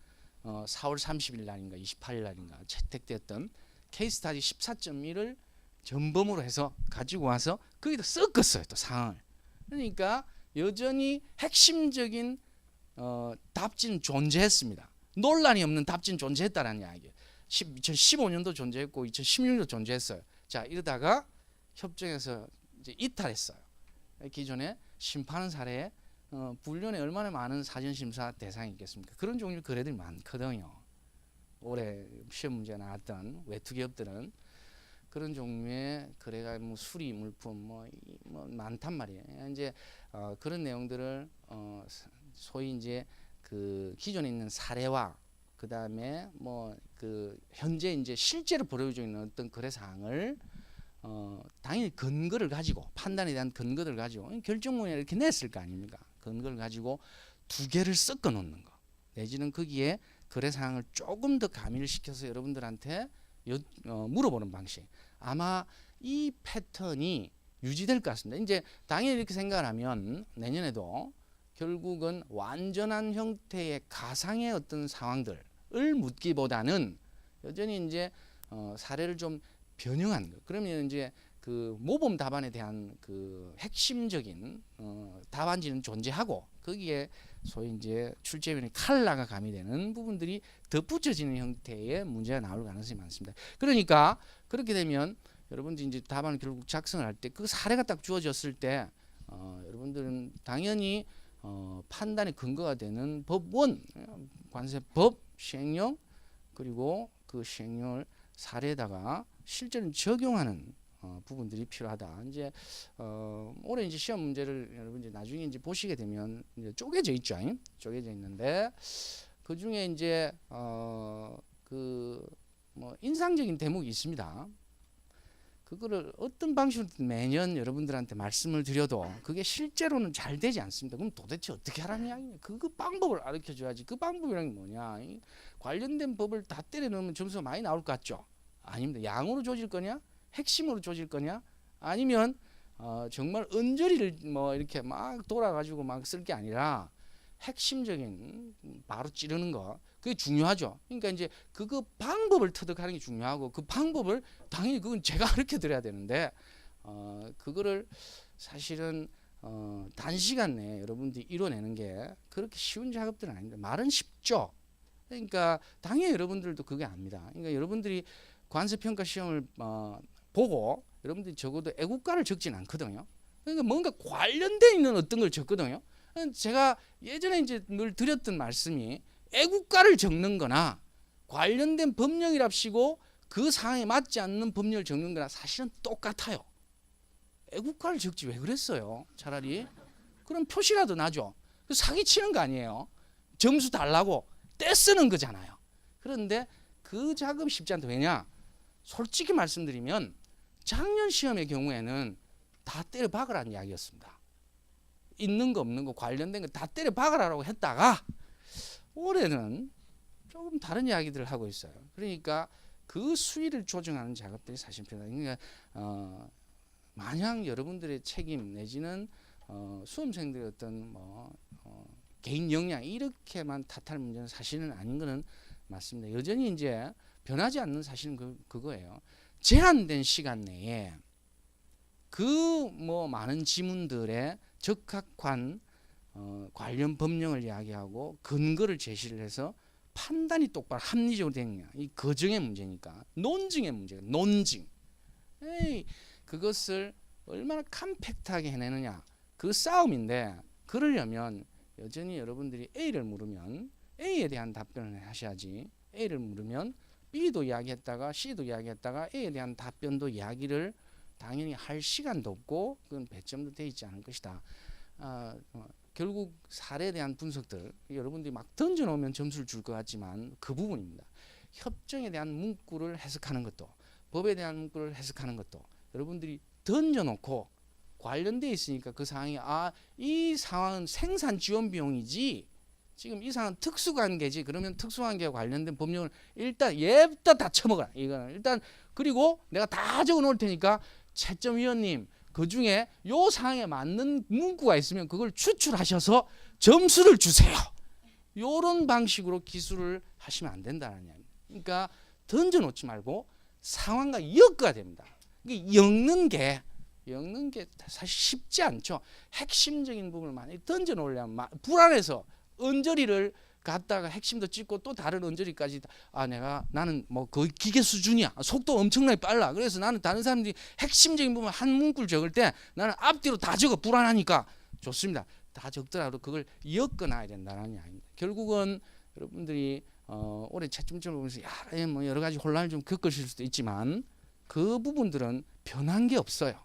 4월 30일 날인가 28일 날인가 채택되었던 케이스 스타디 14.1을 전범으로 해서 가지고 와서 거기다 섞었어요. 또 상황을. 그러니까 여전히 핵심적인 답지는 존재했습니다. 논란이 없는 답지는 존재했다라는 이야기예요. 2015년도 존재했고 2016년도 존재했어요. 자, 이러다가 협정에서 이제 이탈했어요. 기존에 심판은 사례에 불륜에 얼마나 많은 사전심사 대상이 있겠습니까? 그런 종류 거래들이 많거든요. 올해 시험 문제 나왔던 외투 기업들은 그런 종류의 거래가 뭐 수리 물품 뭐 많단 말이에요. 이제 그런 내용들을 소위 이제 그 기존에 있는 사례와 그 다음에 뭐 그 현재 이제 실제로 벌어지고 있는 어떤 거래 사항을 당연히 근거를 가지고 판단에 대한 근거를 가지고 결정문에 이렇게 냈을 거 아닙니까? 근거를 가지고 두 개를 섞어 놓는 거, 내지는 거기에 거래 사항을 조금 더 가미를 시켜서 여러분들한테 물어보는 방식. 아마 이 패턴이 유지될 것 같습니다. 이제 당연히 이렇게 생각을 하면 내년에도 결국은 완전한 형태의 가상의 어떤 상황들을 묻기보다는 여전히 이제 사례를 좀 변형한 거. 그러면 이제 그 모범 답안에 대한 그 핵심적인 답안지는 존재하고 거기에 소위 이제 출제변의 칼라가 가미되는 부분들이 덧붙여지는 형태의 문제가 나올 가능성이 많습니다. 그러니까 그렇게 되면 여러분들이 이제 답안을 결국 작성을 할 때 그 사례가 딱 주어졌을 때 여러분들은 당연히 판단의 근거가 되는 법원, 관세법 시행령, 그리고 그 시행령을 사례에다가 실제로 적용하는 부분들이 필요하다. 이제 올해 이제 시험 문제를 여러분 이제 나중에 이제 보시게 되면 이제 쪼개져 있죠. 쪼개져 있는데 그 중에 이제 그 뭐 인상적인 대목이 있습니다. 그거를 어떤 방식으로 매년 여러분들한테 말씀을 드려도 그게 실제로는 잘 되지 않습니다. 그럼 도대체 어떻게 하라는 이야기냐? 그 방법을 가르쳐 줘야지. 그 방법이란 게 뭐냐? 관련된 법을 다 때려 넣으면 점수가 많이 나올 것 같죠? 아닙니다. 양으로 조질 거냐? 핵심으로 조질 거냐? 아니면 정말 언저리를 뭐 이렇게 막 돌아가지고 막 쓸 게 아니라 핵심적인 바로 찌르는 거, 그게 중요하죠. 그러니까 이제 그거 방법을 터득하는 게 중요하고 그 방법을 당연히 그건 제가 가르쳐 드려야 되는데 그거를 사실은 단시간 내에 여러분들이 이뤄내는 게 그렇게 쉬운 작업들은 아닙니다. 말은 쉽죠. 그러니까 당연히 여러분들도 그게 압니다. 그러니까 여러분들이 관세평가 시험을 보고 여러분들이 적어도 애국가를 적진 않거든요. 그러니까 뭔가 관련돼 있는 어떤 걸 적거든요. 제가 예전에 이제 늘 드렸던 말씀이 애국가를 적는 거나 관련된 법령이랍시고 그 상황에 맞지 않는 법령을 적는 거나 사실은 똑같아요. 애국가를 적지 왜 그랬어요? 차라리 그럼 표시라도 나죠. 사기치는 거 아니에요. 점수 달라고 떼쓰는 거잖아요. 그런데 그 작업이 쉽지 않다. 왜냐? 솔직히 말씀드리면 작년 시험의 경우에는 다 때려 박으라는 이야기였습니다. 있는 거 없는 거 관련된 거 다 때려 박으라고 했다가 올해는 조금 다른 이야기들을 하고 있어요. 그러니까 그 수위를 조정하는 작업들이 사실 필요하다. 그러니까 마냥 여러분들의 책임 내지는 수험생들의 어떤 개인 역량 이렇게만 탓할 문제는 사실은 아닌 거는 맞습니다. 여전히 이제 변하지 않는 사실은 그거예요. 제한된 시간 내에 그 뭐 많은 지문들의 적합한 관련 법령을 이야기하고 근거를 제시를 해서 판단이 똑바로 합리적으로 되느냐, 이 거정의 문제니까 논증의 문제가 논증. 그것을 얼마나 컴팩트하게 해내느냐 그 싸움인데 그러려면 여전히 여러분들이 A를 물으면 A에 대한 답변을 하셔야지 A를 물으면 B도 이야기했다가 C도 이야기했다가 A에 대한 답변도 이야기를 당연히 할 시간도 없고 그건 배점도 돼 있지 않을 것이다. 결국 사례에 대한 분석들 여러분들이 막 던져놓으면 점수를 줄 것 같지만 그 부분입니다. 협정에 대한 문구를 해석하는 것도 법에 대한 문구를 해석하는 것도 여러분들이 던져놓고 관련돼 있으니까 그 상황이 이 상황은 생산 지원 비용이지 지금 이 상황은 특수관계지 그러면 특수관계와 관련된 법령을 일단 얘부터 다 쳐먹어라. 이거는 일단 그리고 내가 다 적어놓을 테니까 채점위원님 그 중에 요 상황에 맞는 문구가 있으면 그걸 추출하셔서 점수를 주세요. 요런 방식으로 기술을 하시면 안 된다는 이야기입니다. 그러니까 던져놓지 말고 상황과 엮어야 됩니다. 엮는 게 사실 쉽지 않죠. 핵심적인 부분을 많이 던져놓으려면 불안해서 언저리를 갔다가 핵심도 찍고 또 다른 언저리까지 나는 뭐 거의 기계 수준이야. 속도 엄청나게 빨라. 그래서 나는 다른 사람들이 핵심적인 부분 한 문구를 적을 때 나는 앞뒤로 다 적어 불안하니까 좋습니다. 다 적더라도 그걸 엮어놔야 된다는 이야기입니다. 결국은 여러분들이 올해 채점점을 보면서 뭐 여러 가지 혼란을 좀 겪으실 수도 있지만 그 부분들은 변한 게 없어요.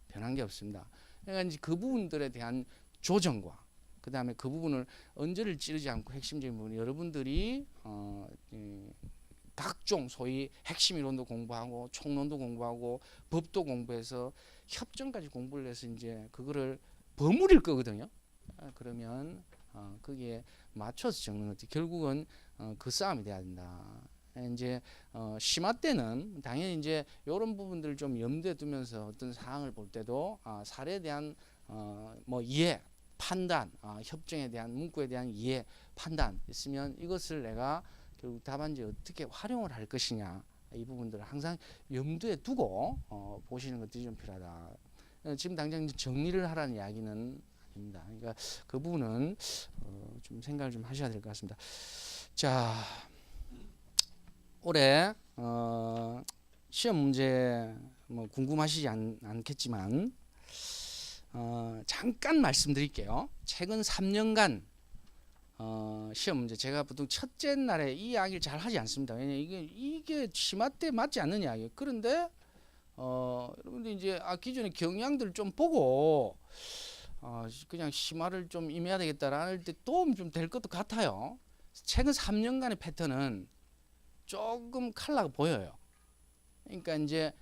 변한 게 없습니다. 그러니까 이제 그 부분들에 대한 조정과 그 다음에 그 부분을 언저리를 찌르지 않고 핵심적인 부분 여러분들이 각종 소위 핵심 이론도 공부하고 총론도 공부하고 법도 공부해서 협정까지 공부를 해서 이제 그거를 버무릴 거거든요. 그러면 거기에 맞춰서 적는 것도 결국은 그 싸움이 돼야 된다. 이제 심화 때는 당연히 이제 이런 부분들을 좀 염두에 두면서 어떤 사항을 볼 때도 사례에 대한 뭐 이해, 판단, 협정에 대한 문구에 대한 이해, 판단 있으면 이것을 내가 결국 답안지에 어떻게 활용을 할 것이냐, 이 부분들을 항상 염두에 두고 보시는 것들이 좀 필요하다. 지금 당장 정리를 하라는 이야기는 아닙니다. 그러니까 그 부분은 좀 생각을 좀 하셔야 될 것 같습니다. 자, 올해 시험 문제 뭐 궁금하시지 않겠지만 잠깐 말씀드릴게요. 최근 3년간 시험 문제 제가 보통 첫째 날에 이 이야기를 잘 하지 않습니다. 왜냐 이게 심화 때 맞지 않는 이야기예요. 그런데 여러분들 이제 기존의 경향들을 좀 보고 그냥 심화를 좀 임해야 되겠다라는 데 도움이 좀 될 것도 같아요. 최근 3년간의 패턴은 조금 컬러가 보여요. 그러니까 이제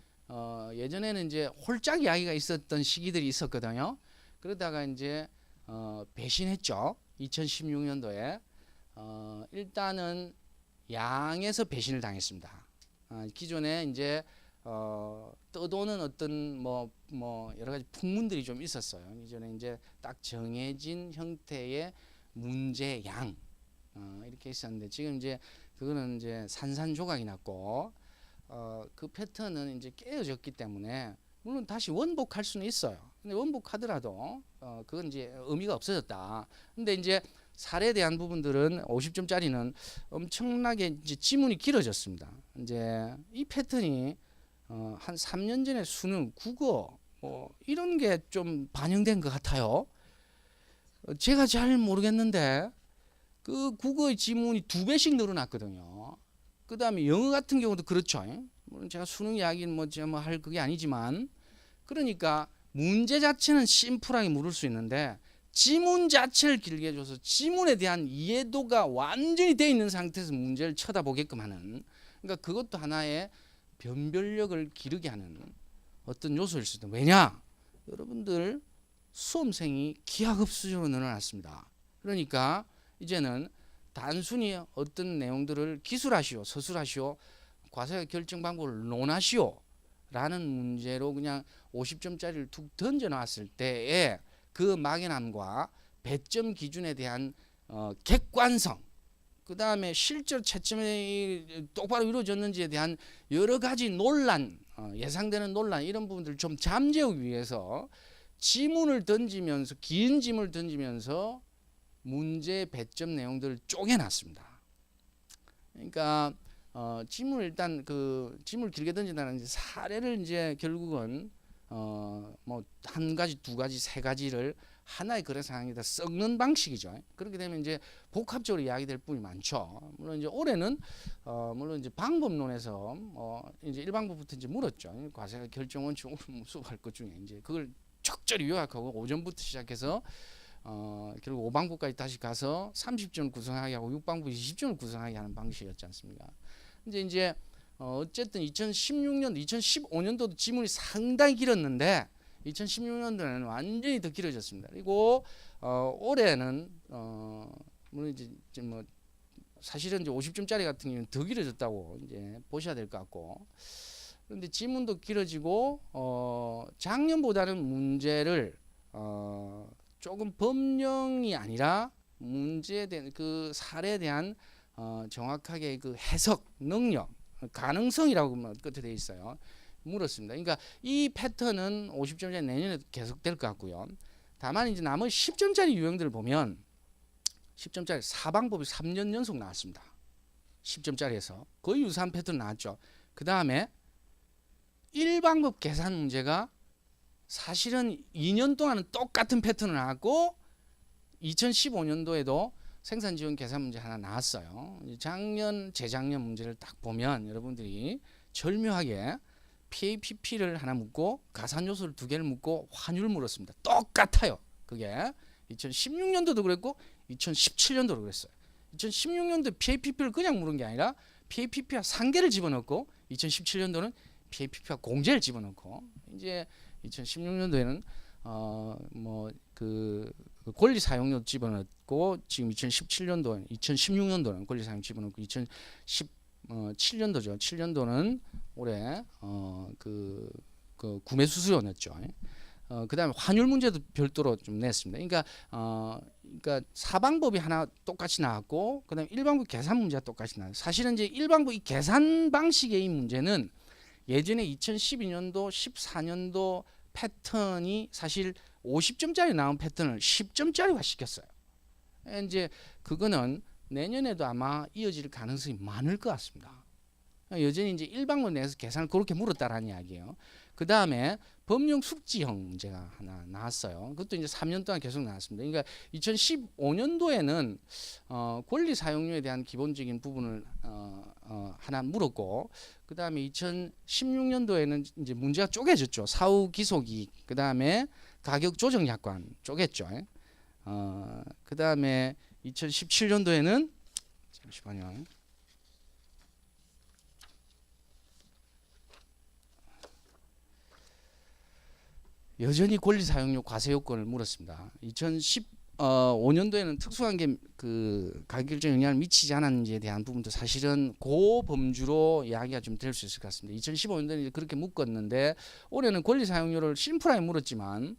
예전에는 이제 홀짝 이야기가 있었던 시기들이 있었거든요. 그러다가 이제 배신했죠. 2016년도에 일단은 양에서 배신을 당했습니다. 기존에 이제 떠도는 어떤 뭐 여러 가지 풍문들이 좀 있었어요. 이전에 이제 딱 정해진 형태의 문제 양 이렇게 있었는데 지금 이제 그거는 이제 산산조각이 났고 그 패턴은 이제 깨어졌기 때문에 물론 다시 원복할 수는 있어요. 근데 원복하더라도 그건 이제 의미가 없어졌다. 근데 이제 살에 대한 부분들은 50점짜리는 엄청나게 이제 지문이 길어졌습니다. 이제 이 패턴이 한 3년 전에 수능, 국어 이런 게 좀 반영된 것 같아요. 제가 잘 모르겠는데 그 국어의 지문이 2배씩 늘어났거든요. 그 다음에 영어 같은 경우도 그렇죠. 물론 제가 수능 이야기는 뭐 제가 할 그게 아니지만 그러니까 문제 자체는 심플하게 물을 수 있는데 지문 자체를 길게 해줘서 지문에 대한 이해도가 완전히 돼 있는 상태에서 문제를 쳐다보게끔 하는, 그러니까 그것도 하나의 변별력을 기르게 하는 어떤 요소일 수도. 왜냐? 여러분들 수험생이 기하급수적으로 늘어났습니다. 그러니까 이제는 단순히 어떤 내용들을 기술하시오, 서술하시오, 과세가 결정 방법을 논하시오 라는 문제로 그냥 50점짜리를 툭 던져 놨을 때에 그 막연함과 배점 기준에 대한 객관성, 그 다음에 실제로 채점이 똑바로 이루어졌는지에 대한 여러 가지 논란, 예상되는 논란, 이런 부분들을 좀 잠재우기 위해서 지문을 던지면서, 긴 지문을 던지면서 문제 배점 내용들을 쪼개놨습니다. 그러니까 지문을 일단 지문을 길게 던진다는 사례를 이제 결국은 뭐 한 가지, 두 가지, 세 가지를 하나의 거래 상황에다 섞는 방식이죠. 그렇게 되면 이제 복합적으로 이야기될 부분이 많죠. 물론 이제 올해는 물론 이제 방법론에서 이제 1방법부터 이제 물었죠. 과세가 결정 원칙 수업할 것 중에 이제 그걸 적절히 요약하고 오전부터 시작해서 결국 5방법까지 다시 가서 30점을 구성하게 하고 6방법 20점을 구성하게 하는 방식이었지 않습니까? 이제 어쨌든 2016년도, 2015년도도 지문이 상당히 길었는데 2016년도에는 완전히 더 길어졌습니다. 그리고 올해는 물론 이제 뭐 사실은 이제 50점짜리 같은 경우는 더 길어졌다고 이제 보셔야 될 것 같고, 그런데 지문도 길어지고 작년보다는 문제를 조금 법령이 아니라 문제에 대한 그 사례에 대한 정확하게 그 해석 능력, 가능성이라고 끝에 돼 있어요. 물었습니다. 그러니까 이 패턴은 50점짜리 내년에 계속될 것 같고요. 다만 이제 나머지 10점짜리 유형들을 보면 10점짜리 4방법이 3년 연속 나왔습니다. 10점짜리에서 거의 유사한 패턴 나왔죠. 그 다음에 1방법 계산 문제가 사실은 2년 동안은 똑같은 패턴을 나왔고 2015년도에도 생산지원 계산 문제 하나 나왔어요. 작년, 재작년 문제를 딱 보면 여러분들이 절묘하게 PAPP를 하나 묻고 가산요소를 2개를 묻고 환율을 물었습니다. 똑같아요. 그게 2016년도도 그랬고 2017년도도 그랬어요. 2016년도 PAPP를 그냥 물은 게 아니라 PAPP와 상계를 집어넣고 2017년도는 PAPP와 공제를 집어넣고 이제 2016년도에는 뭐 권리 사용료 집어넣고 지금 2017년도, 2016년도는 권리 사용 집어넣고 2017년도죠. 7년도는 올해 그 구매 수수료 냈죠. 그다음에 환율 문제도 별도로 좀 냈습니다. 그러니까 사방법이 하나 똑같이 나왔고, 그다음에 일반부 계산 문제가 똑같이 나와요. 사실은 이제 일반부 이 계산 방식의 이 문제는 예전에 2012년도, 14년도 패턴이 사실 50점짜리 나온 패턴을 10점짜리화 시켰어요. 이제 그거는 내년에도 아마 이어질 가능성이 많을 것 같습니다. 여전히 이제 일반부 내에서 계산을 그렇게 물었다라는 이야기예요. 그 다음에 법령 숙지형 문제가 하나 나왔어요. 그것도 이제 3년 동안 계속 나왔습니다. 그러니까 2015년도에는 권리 사용료에 대한 기본적인 부분을 하나 물었고, 그 다음에 2016년도에는 이제 문제가 쪼개졌죠. 사후 기속이익, 그 다음에 가격 조정 약관 쪼갰죠. 그 다음에 2017년도에는 잠시만요. 여전히 권리 사용료 과세 요건을 물었습니다. 2015년도에는 특수한 게 그 가격 결정에 영향을 미치지 않았는지에 대한 부분도 사실은 고범주로 이야기가 좀 될 수 있을 것 같습니다. 2015년도에는 그렇게 묶었는데 올해는 권리 사용료를 심플하게 물었지만,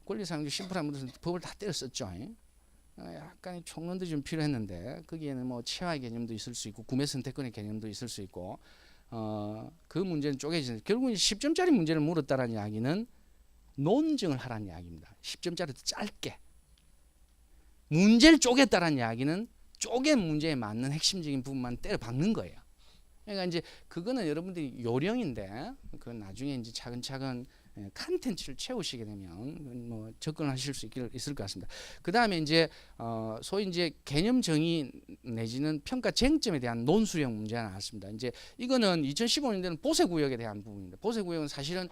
권리 사용료 심플하게 물어서 법을 다 때려 썼죠. 약간의 총론들이 좀 필요했는데 거기에는 뭐 체화의 개념도 있을 수 있고 구매 선택권의 개념도 있을 수 있고, 그 문제는 쪼개지는데 결국은 10점짜리 문제를 물었다라는 이야기는 논증을 하라는 이야기입니다. 10점짜리도 짧게. 문제를 쪼갰다라는 이야기는 쪼갠 문제에 맞는 핵심적인 부분만 때려 박는 거예요. 그러니까 이제 그거는 여러분들이 요령인데, 그건 나중에 이제 차근차근 컨텐츠를 채우시게 되면 뭐 접근하실 수 있을 것 같습니다. 그 다음에 이제 소위 이제 개념 정의 내지는 평가 쟁점에 대한 논술형 문제가 나왔습니다. 이제 이거는 2015년도에는 보세구역에 대한 부분입니다. 보세구역은 사실은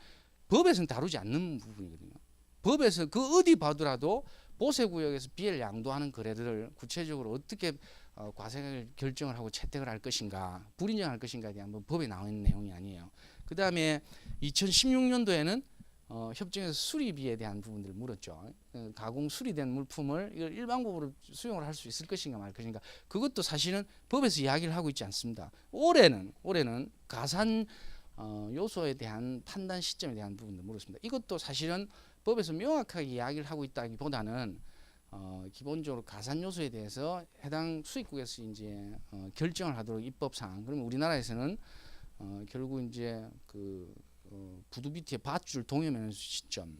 법에서는 다루지 않는 부분이거든요. 법에서 그 어디 봐더라도 보세구역에서 비해를 양도하는 거래들을 구체적으로 어떻게 과세를 결정을 하고 채택을 할 것인가, 불인정할 것인가에 대한 법에 나와 있는 내용이 아니에요. 그 다음에 2016년도에는 협정에서 수리비에 대한 부분들을 물었죠. 가공 수리된 물품을 이걸 일반적으로 수용을 할 수 있을 것인가 말 것인가. 그것도 사실은 법에서 이야기를 하고 있지 않습니다. 올해는 가산 요소에 대한 판단 시점에 대한 부분도 물었습니다. 이것도 사실은 법에서 명확하게 이야기를 하고 있다기보다는 기본적으로 가산 요소에 대해서 해당 수입국에서 이제 결정을 하도록 입법 사항. 그러면 우리나라에서는 결국 이제 그 부두비트의 밧줄 동여매는 시점,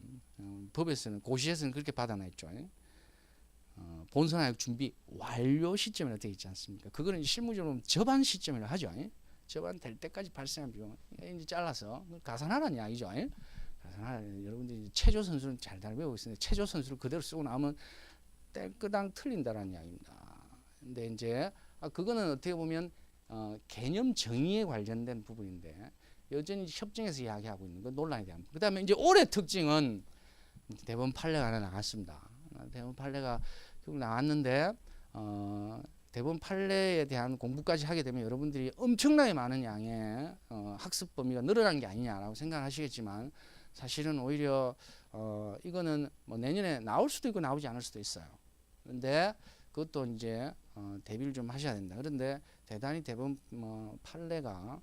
법에서는 고시에서는 그렇게 받아냈죠. 본선하역 준비 완료 시점이라 되어 있지 않습니까? 그거는 실무적으로 접안 시점이라 하죠. 접안될 때까지 발생한 비용 이제 잘라서 가산하라는 이야기죠. 가산하라. 여러분들이 체조 선수는 잘 외우고 있는데 체조 선수를 그대로 쓰고 나면 땡끄당 틀린다라는 이야기입니다. 근데 이제 그거는 어떻게 보면 개념 정의에 관련된 부분인데 여전히 협정에서 이야기하고 있는 건 논란에 대한. 그다음에 이제 올해 특징은 대법원 판례가 하나 나왔습니다. 대법원 판례가 결국 나왔는데 대법원 판례에 대한 공부까지 하게 되면 여러분들이 엄청나게 많은 양의 학습 범위가 늘어난 게 아니냐라고 생각하시겠지만, 사실은 오히려 이거는 뭐 내년에 나올 수도 있고 나오지 않을 수도 있어요. 그런데 그것도 이제 대비를 좀 하셔야 된다. 그런데 대단히 대법원 판례가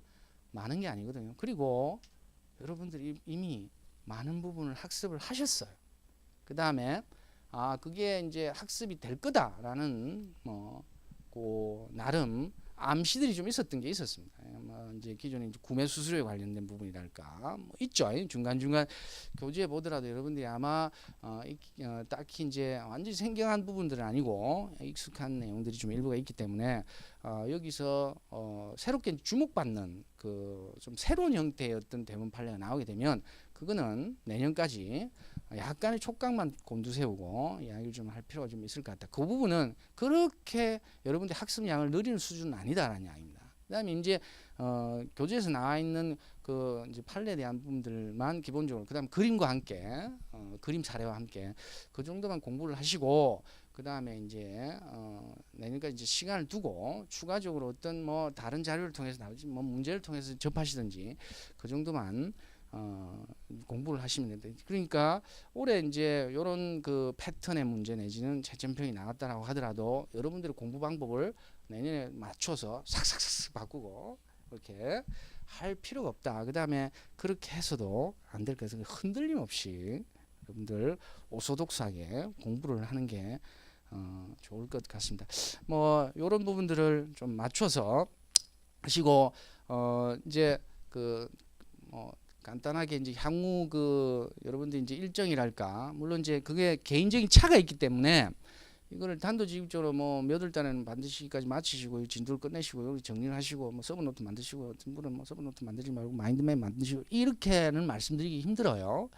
많은 게 아니거든요. 그리고 여러분들이 이미 많은 부분을 학습을 하셨어요. 그 다음에 그게 이제 학습이 될 거다라는 나름 암시들이 좀 있었던 게 있었습니다. 이제 기존에 이제 구매 수수료에 관련된 부분이랄까 있죠. 중간중간 교재에 보더라도 여러분들이 아마 딱히 이제 완전히 생경한 부분들은 아니고 익숙한 내용들이 좀 일부가 있기 때문에 여기서 새롭게 주목받는 그 좀 새로운 형태의 어떤 대법원 판례가 나오게 되면 그거는 내년까지 약간의 촉각만 곤두세우고 이야기를 좀 할 필요가 좀 있을 것 같다. 그 부분은 그렇게 여러분들 학습량을 늘리는 수준은 아니다라는 이야기입니다. 그다음에 이제 교재에서 나와 있는 그 이제 판례에 대한 부분들만 기본적으로, 그다음 그림과 함께 그림 사례와 함께 그 정도만 공부를 하시고, 그다음에 이제 내년까지 이제 시간을 두고 추가적으로 어떤 뭐 다른 자료를 통해서 나오지 뭐 문제를 통해서 접하시든지 그 정도만 공부를 하시면 됩니다. 그러니까 올해 이제 이런 그 패턴의 문제 내지는 채점표이 나왔다라고 하더라도 여러분들의 공부 방법을 내년에 맞춰서 싹싹싹 바꾸고 그렇게 할 필요가 없다. 그 다음에 그렇게 해서도 안 될 것은 흔들림 없이 여러분들 오소독하게 공부를 하는 게 좋을 것 같습니다. 뭐 이런 부분들을 좀 맞춰서 하시고 이제 뭐 간단하게 이제 향후 여러분들 이제 일정이랄까 물론 이제 그게 개인적인 차가 있기 때문에 이거를 단도직입적으로 뭐 몇 월 달에는 반드시까지 마치시고 진도를 끝내시고 여기 정리를 하시고 뭐 서브노트 만드시고 어떤 분은 뭐 서브노트 만들지 말고 마인드맵 만드시고 이렇게는 말씀드리기 힘들어요.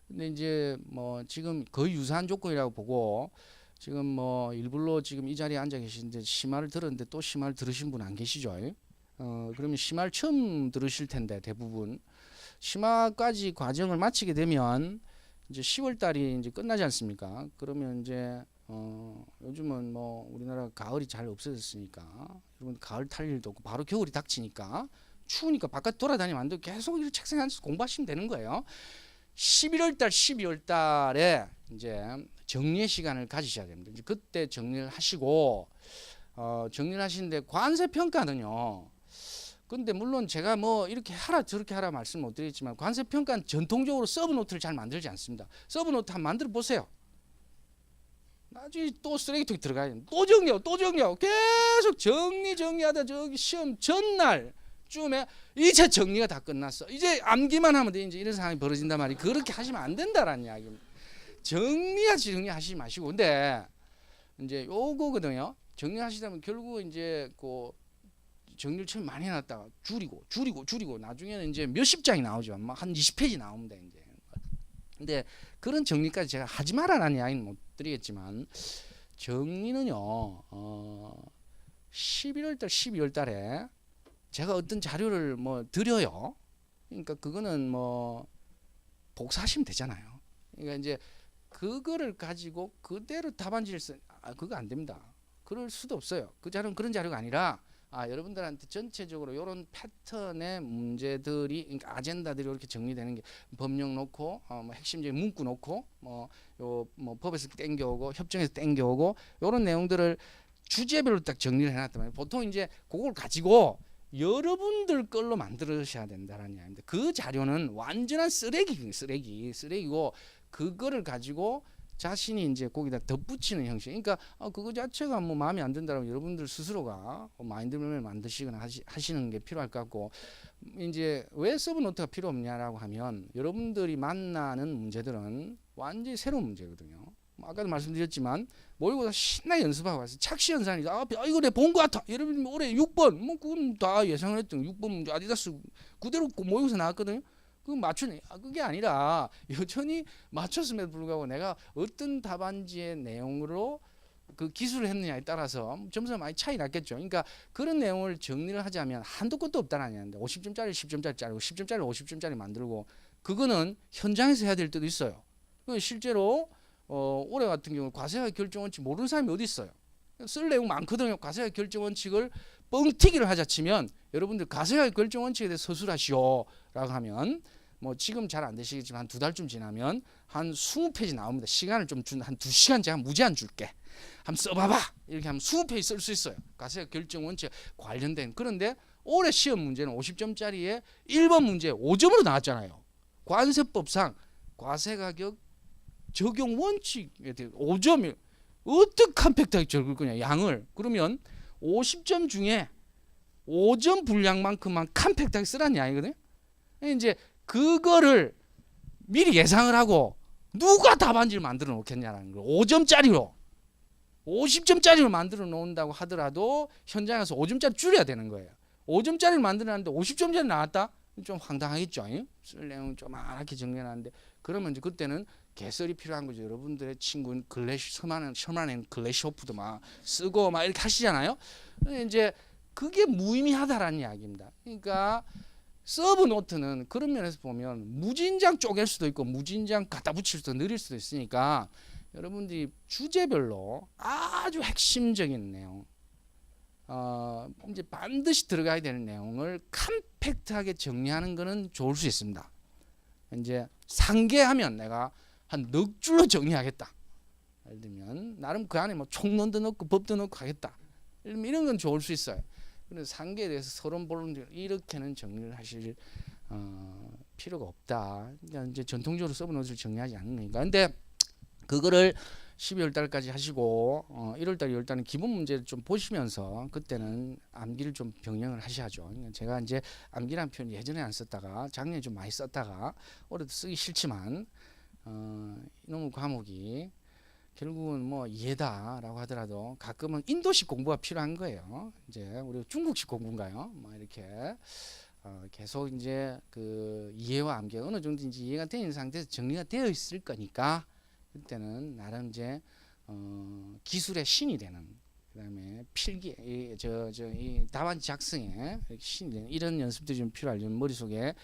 근데 이제 뭐 지금 거의 유사한 조건이라고 보고 지금 뭐 일부러 지금 이 자리에 앉아 계시는데 심화를 들었는데 또 심화를 들으신 분 안 계시죠? 그러면 심화를 처음 들으실 텐데 대부분 심화까지 과정을 마치게 되면 이제 10월 달이 이제 끝나지 않습니까? 그러면 이제 요즘은 뭐 우리나라 가을이 잘 없어졌으니까 여러분 가을 탈 일도 없고 바로 겨울이 닥치니까 추우니까 바깥 돌아다니면 안 되고 계속 이렇게 책상에 앉아서 공부하시면 되는 거예요. 11월 달, 12월 달에 이제 정리의 시간을 가지셔야 됩니다. 이제 그때 정리를 하시고 정리를 하시는데 관세 평가는요. 근데 물론 제가 뭐 이렇게 하라 저렇게 하라 말씀 못 드리겠지만 관세 평가는 전통적으로 서브노트를 잘 만들지 않습니다. 서브노트 한번 만들어 보세요. 나중에 또 쓰레기통에 들어가요. 또 정리하고 계속 정리하다 저기 시험 전날 쯤에 이제 정리가 다 끝났어. 이제 암기만 하면 돼. 이제 이런 상황이 벌어진단 말이에요. 그렇게 하시면 안 된다라는 이야기입니다. 정리하지 마시고 근데 이제 요거거든요. 정리하시다면 결국 이제 그 정리를 처음 많이 해놨다가 줄이고 나중에는 이제 몇십 장이 나오죠. 막 한 20페이지 나옵니다. 이제. 근데 그런 정리까지 제가 하지 말아라는 이야기는 못 드리겠지만 정리는요 11월 달 12월 달에 제가 어떤 자료를 뭐 드려요. 그러니까 그거는 뭐 복사하시면 되잖아요. 그러니까 이제 그거를 가지고 그대로 답안지를 그거 안 됩니다. 그럴 수도 없어요. 그 자료는 그런 자료가 아니라 여러분들한테 전체적으로 이런 패턴의 문제들이 그러니까 아젠다들이 이렇게 정리되는 게 법령 놓고 뭐 핵심적인 문구 놓고 뭐 법에서 땡겨오고 협정에서 땡겨오고 이런 내용들을 주제별로 딱 정리를 해놨단 말이에요. 보통 이제 그걸 가지고 여러분들 걸로 만들으셔야 된다는 이야기입니다. 그 자료는 완전한 쓰레기고 그거를 가지고 자신이 이제 거기다 덧붙이는 형식. 그러니까 그거 자체가 뭐 마음에 안 든다면 여러분들 스스로가 마인드맵을 만드시거나 하시는 게 필요할 것 같고 이제 왜 서브노트가 필요 없냐라고 하면 여러분들이 만나는 문제들은 완전히 새로운 문제거든요. 아까도 말씀드렸지만 모의고사 신나게 연습하고 가서 착시 현상이 이거 내가 본 것 같아. 여러분 올해 6번 뭐 그건 다 예상을 했던 6번 문제 아디다스 그대로 모의고사 나왔거든요. 그거 맞추네. 그게 아니라 여전히 맞췄음에도 불구하고 내가 어떤 답안지의 내용으로 그 기술을 했느냐에 따라서 점수가 많이 차이 났겠죠. 그러니까 그런 내용을 정리를 하자면 한도 끝도 없다는 얘기인데 50점짜리 10점짜리 짜리고 10점짜리 50점짜리 만들고 그거는 현장에서 해야 될 때도 있어요. 실제로 올해 같은 경우 과세와 결정원칙 모르는 사람이 어디 있어요. 쓸 내용 많거든요. 과세와 결정원칙을 뻥튀기를 하자 치면 여러분들 과세와 결정원칙에 대해 서술하시오 라고 하면 뭐 지금 잘 안 되시겠지만 한 두 달쯤 지나면 한 20페이지 나옵니다. 시간을 좀 준 한 2시간 제가 무제한 줄게. 한번 써봐봐. 이렇게 하면 20페이지 쓸 수 있어요. 과세와 결정원칙 관련된. 그런데 올해 시험 문제는 50점짜리에 1번 문제 5점으로 나왔잖아요. 관세법상 과세가격 적용 원칙에 대해 5점이 어떻게 컴팩트하게 적을 거냐 양을. 그러면 50점 중에 5점 분량만큼만 컴팩트하게 쓰라는 이야기거든요. 이제 그거를 미리 예상을 하고 누가 답안지를 만들어 놓겠냐라는 거예요. 5점짜리로 50점짜리로 만들어 놓는다고 하더라도 현장에서 5점짜리 줄여야 되는 거예요. 5점짜리를 만들어놨는데 50점짜리 나왔다? 좀 황당하겠죠. 쓸 내용 조그맣게 정리해놨는데 그러면 이제 그때는 개설이 필요한 거죠. 여러분들의 친구는 셔마넨 글래시호프도 막 쓰고 막 이렇게 하시잖아요. 이제 그게 무의미하다라는 이야기입니다. 그러니까 서브노트는 그런 면에서 보면 무진장 쪼갤 수도 있고 무진장 갖다 붙일 수도 느릴 수도 있으니까 여러분들이 주제별로 아주 핵심적인 내용 이제 반드시 들어가야 되는 내용을 컴팩트하게 정리하는 것은 좋을 수 있습니다. 이제 상계하면 내가 한 넉 줄로 정리하겠다. 예를 들면 나름 그 안에 뭐 총론도 넣고 법도 넣고 하겠다. 예를 들면 이런 건 좋을 수 있어요. 그런데 상계에 대해서 서론 본론 이렇게는 정리를 하실 필요가 없다. 그러니까 이제 전통적으로 써본 것을 정리하지 않는 거니까. 근데 그거를 12월 달까지 하시고 1월 달, 2월 달은 기본 문제를 좀 보시면서 그때는 암기를 좀 병행을 하셔야죠. 그러니까 제가 이제 암기라는 표현 예전에 안 썼다가 작년에 좀 많이 썼다가 올해도 쓰기 싫지만 이놈의 과목이 결국은 뭐 이해다라고 하더라도 가끔은 인도식 공부가 필요한 거예요. 이제 우리 중국식 공부인가요? 뭐 이렇게 계속 이제 그 이해와 암기가 어느 정도 이제 이해가 되는 상태에서 정리가 되어 있을 거니까 그때는 나름 이제 기술의 신이 되는, 그다음에 필기 이 답안 작성에 신이 되는 이런 연습들이 좀 필요하죠. 머릿속에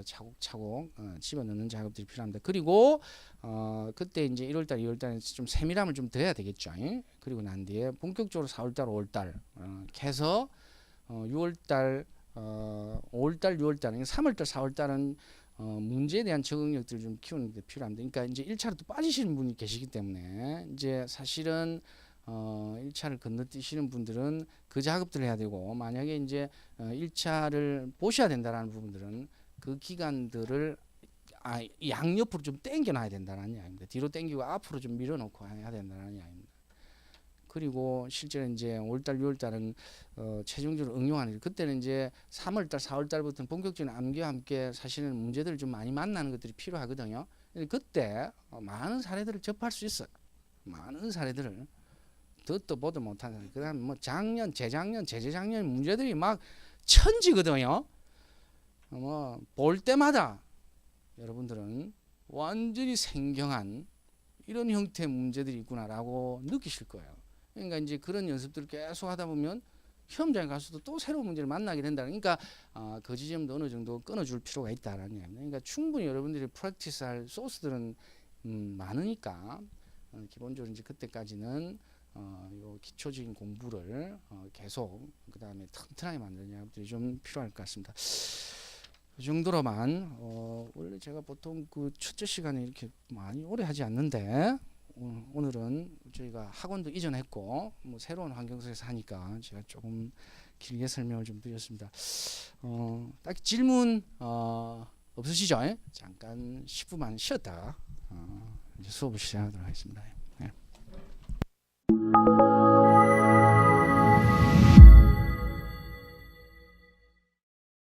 차곡차곡 집어넣는 작업들이 필요합니다. 그리고 그때 이제 1월달, 2월달에 좀 세밀함을 좀 더해야 되겠죠. 그리고 난 뒤에 본격적으로 4월달, 5월달 해서 6월달, 5월달, 6월달, 3월달, 4월달은 문제에 대한 적응력들을 좀 키우는 게 필요합니다. 그러니까 이제 1차로 또 빠지시는 분이 계시기 때문에 이제 사실은 1차를 건너뛰시는 분들은 그 작업들을 해야 되고, 만약에 이제 1차를 보셔야 된다라는 부분들은 그 기간들을 양옆으로 좀 당겨 놔야 된다는 이야기입니다. 뒤로 당기고 앞으로 좀 밀어놓고 해야 된다는 이야기입니다. 그리고 실제로 이제 5월달, 6월달은 최종적으로 응용하는, 그때는 이제 3월달, 4월달부터는 본격적인 암기와 함께 사실은 문제들을 좀 많이 만나는 것들이 필요하거든요. 그때 많은 사례들을 접할 수 있어요. 많은 사례들을 듣도 보도 못하는, 그다음 뭐 작년, 재작년, 재재작년 문제들이 막 천지거든요. 뭐 볼 때마다 여러분들은 완전히 생경한 이런 형태의 문제들이 있구나라고 느끼실 거예요. 그러니까 이제 그런 연습들을 계속 하다 보면 시험장에 가서도 또 새로운 문제를 만나게 된다. 그러니까 그 지점도 어느 정도 끊어줄 필요가 있다라는 얘기입니다. 그러니까 충분히 여러분들이 프랙티스할 소스들은 많으니까 기본적으로 이제 그때까지는 요 기초적인 공부를 계속 그 다음에 튼튼하게 만드는 작업들이 좀 필요할 것 같습니다. 그 정도로만 원래 제가 보통 그 첫째 시간에 이렇게 많이 오래 하지 않는데 오늘은 저희가 학원도 이전했고 뭐 새로운 환경에서 하니까 제가 조금 길게 설명을 좀 드렸습니다. 딱 질문 없으시죠? 잠깐 10분만 쉬었다가 이제 수업을 시작하도록 하겠습니다. 네.